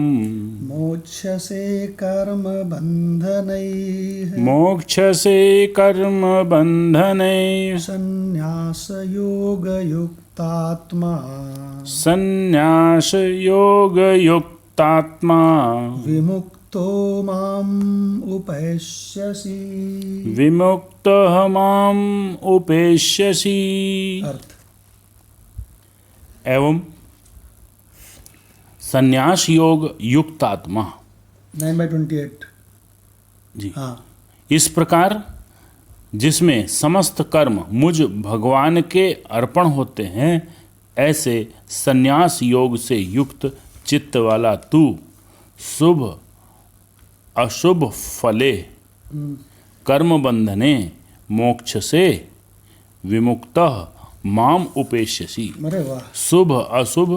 मोक्षसे कर्म बंधनैः मोक्ष से कर्म बंधने संन्यास योग युक्तात्मा संन्यास योग युक्तात्मा विमुक्तो माम उपैष्यसि। विमुक्त माम उपेष्यसि। अर्थ एवं संन्यास योग युक्त आत्मा। 9/28 जी हाँ। इस प्रकार जिसमें समस्त कर्म मुझ भगवान के अर्पण होते हैं, ऐसे संन्यास योग से युक्त चित्त वाला तू शुभ अशुभ फले कर्म बंधने मोक्ष से विमुक्त माम उपेष्यसि। अरे वाह, शुभ अशुभ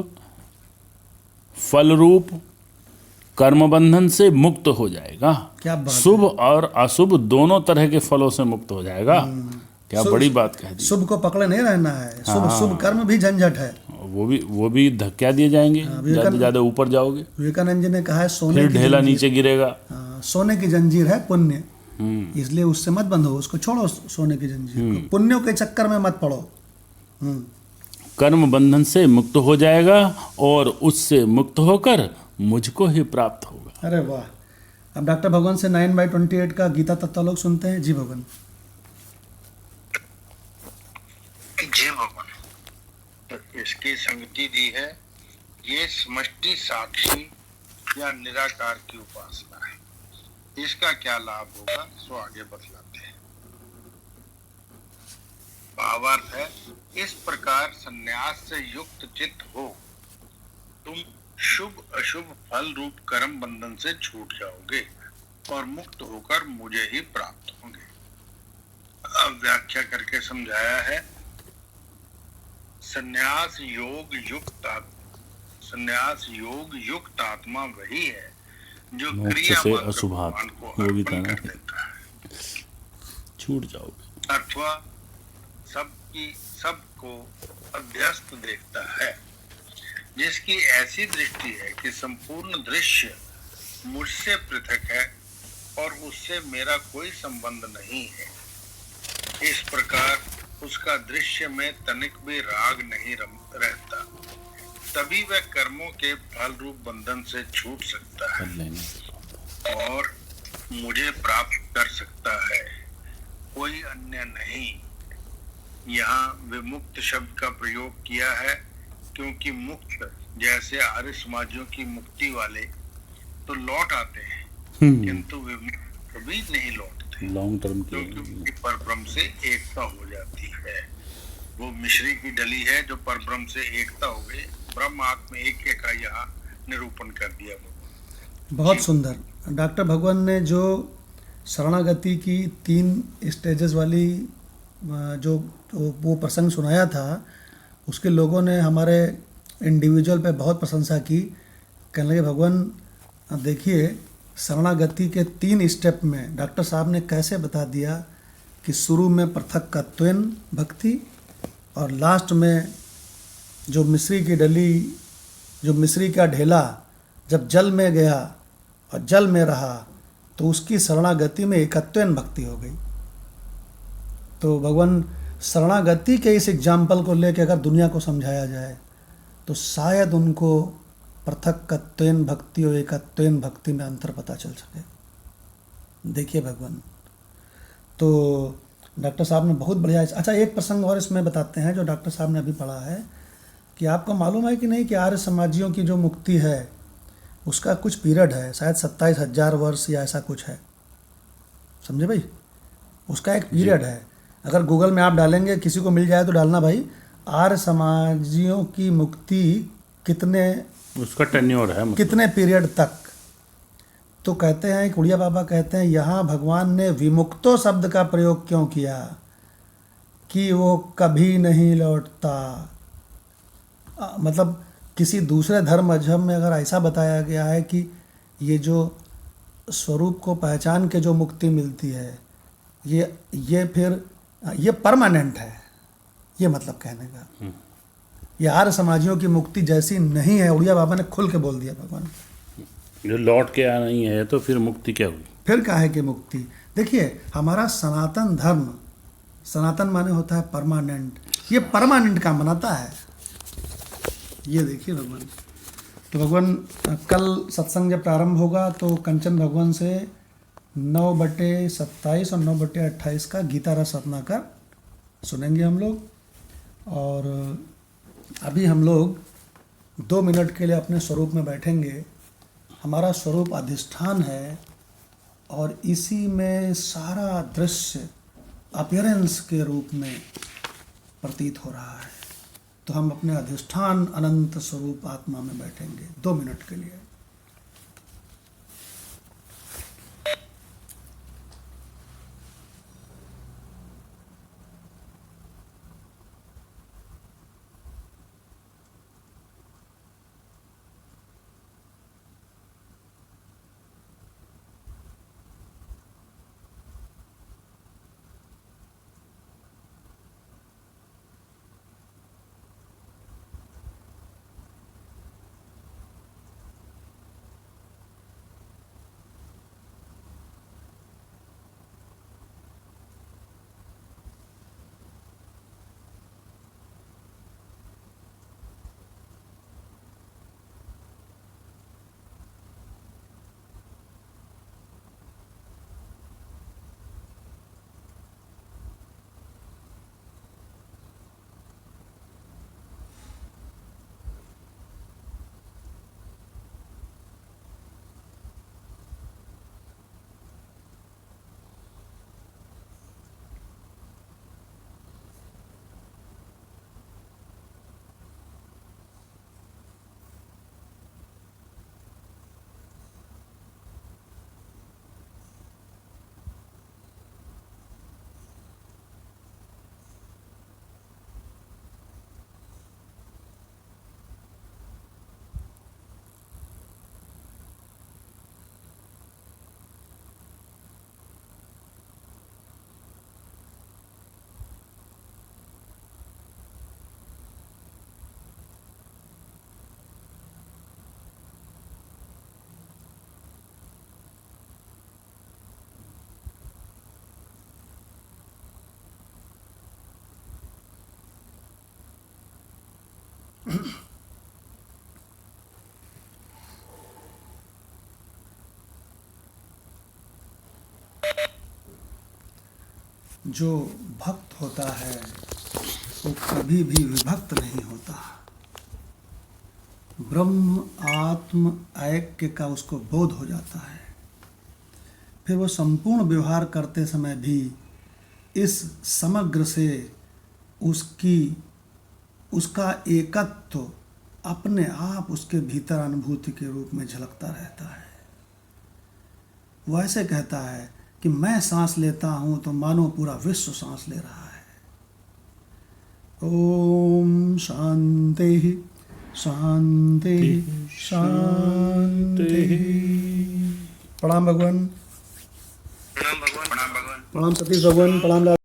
फल रूप कर्म बंधन से मुक्त हो जाएगा। क्या बात है। शुभ और अशुभ दोनों तरह के फलों से मुक्त हो जाएगा। क्या शुभ- बड़ी बात कह दी। शुभ को पकड़े नहीं रहना है। शुभ कर्म भी झंझट है। वो भी धक्का दिए जाएंगे। ज्यादा ज्यादा ऊपर जाओगे विवेकानंद जी ने कहा है सोने फिर की ढेला जंजीर- नीचे गिरेगा। हाँ, सोने की जंजीर है पुण्य, इसलिए उससे मत बंधो, उसको छोड़ो सोने की जंजीर को। पुण्यों के चक्कर में मत पड़ो। कर्म बंधन से मुक्त हो जाएगा और उससे मुक्त होकर मुझको ही प्राप्त होगा। अरे वाह। अब डॉक्टर भगवान से 9/28 का गीता तत्वलोक सुनते हैं। जी भगवान। जय भगवान। तो इसकी संगति दी है, ये समष्टि साक्षी या निराकार की उपासना है। इसका क्या लाभ होगा सो आगे बतलाते हैं। भावार्थ है, इस प्रकार संन्यास से युक्त चित्त हो तुम शुभ अशुभ फल रूप कर्म बंधन से छूट जाओगे और मुक्त होकर मुझे ही प्राप्त होंगे। अब व्याख्या करके समझाया है, संन्यास योग युक्त आत्मा वही है जो मोक्ष क्रिया से मात्र अशुभात, भगवान को वो भी अर्पण था ना। कर देता है छूट जाओगे। अथवा सबको अभ्यस्त देखता है, जिसकी ऐसी दृष्टि है कि संपूर्ण दृश्य मुझसे पृथक है और उससे मेरा कोई संबंध नहीं है। इस प्रकार उसका दृश्य में तनिक भी राग नहीं रहता, तभी वह कर्मों के फल रूप बंधन से छूट सकता है और मुझे प्राप्त कर सकता है, कोई अन्य नहीं। यहाँ विमुक्त शब्द का प्रयोग किया है क्योंकि मुक्त जैसे आर्य समाजों की मुक्ति वाले तो लौट आते हैं, किंतु विमुक्त कभी नहीं लौटते, लॉन्ग टर्म क्योंकि की। उनकी परब्रह्म से एकता हो जाती है। वो मिश्री की डली है जो परब्रह्म से एकता हो गई। ब्रह्म आत्म ऐक्य का यहाँ निरूपण कर दिया भगवान। बहुत सुंदर। डॉक्टर भगवान ने जो शरणागति की 3 स्टेजेस वाली जो वो प्रसंग सुनाया था, उसके लोगों ने हमारे इंडिविजुअल पे बहुत प्रशंसा की। कहने लगे भगवान देखिए, शरणागति के 3 स्टेप में डॉक्टर साहब ने कैसे बता दिया कि शुरू में पृथक्कत्वेन भक्ति और लास्ट में जो मिश्री की डली, जो मिश्री का ढेला जब जल में गया और जल में रहा तो उसकी शरणागति में एकत्वेन भक्ति हो गई। तो भगवान शरणागति के इस एग्जाम्पल को लेकर अगर दुनिया को समझाया जाए तो शायद उनको पृथक्कत्वेन भक्ति और एकत्वेन भक्ति में अंतर पता चल सके। देखिए भगवान, तो डॉक्टर साहब ने बहुत बढ़िया। अच्छा, एक प्रसंग और इसमें बताते हैं जो डॉक्टर साहब ने अभी पढ़ा है कि आपको मालूम है कि नहीं कि आर्य समाजियों की जो मुक्ति है उसका कुछ पीरियड है, शायद 27,000 वर्ष या ऐसा कुछ है। समझे भाई, उसका एक पीरियड है। अगर गूगल में आप डालेंगे, किसी को मिल जाए तो डालना भाई, आर्य समाजियों की मुक्ति कितने, उसका टेन्योर है, मतलब कितने पीरियड तक। तो कहते हैं, उड़िया बाबा कहते हैं, यहाँ भगवान ने विमुक्तो शब्द का प्रयोग क्यों किया कि वो कभी नहीं लौटता। मतलब किसी दूसरे धर्म मजहब में अगर ऐसा बताया गया है कि ये जो स्वरूप को पहचान के जो मुक्ति मिलती है ये फिर ये परमानेंट है, ये मतलब कहने का। ये आर्य समाजियों की मुक्ति जैसी नहीं है। उड़िया बाबा ने खुल के बोल दिया भगवान, जो लौट के आ नहीं है तो फिर मुक्ति क्या हुई? फिर काहे की मुक्ति। देखिए, हमारा सनातन धर्म, सनातन माने होता है परमानेंट, ये परमानेंट का मनाता है। ये देखिए भगवान, तो भगवान कल सत्संग जब प्रारंभ होगा तो कंचन भगवान से 9/27 और 9/28 का गीता रस रत्नाकर सुनेंगे हम लोग। और अभी हम लोग 2 मिनट के लिए अपने स्वरूप में बैठेंगे। हमारा स्वरूप अधिष्ठान है और इसी में सारा दृश्य अपीयरेंस के रूप में प्रतीत हो रहा है। तो हम अपने अधिष्ठान अनंत स्वरूप आत्मा में बैठेंगे 2 मिनट के लिए। जो भक्त होता है वो कभी भी विभक्त नहीं होता। ब्रह्म आत्म ऐक्य का उसको बोध हो जाता है। फिर वो संपूर्ण व्यवहार करते समय भी इस समग्र से उसका एकत्व अपने आप उसके भीतर अनुभूति के रूप में झलकता रहता है। वो ऐसे कहता है कि मैं सांस लेता हूं तो मानो पूरा विश्व सांस ले रहा है। ओम शांति शांति शांति। प्रणाम भगवान, प्रणाम भगवान, प्रणाम भगवान। प्रणाम सतीश भगवान, प्रणाम।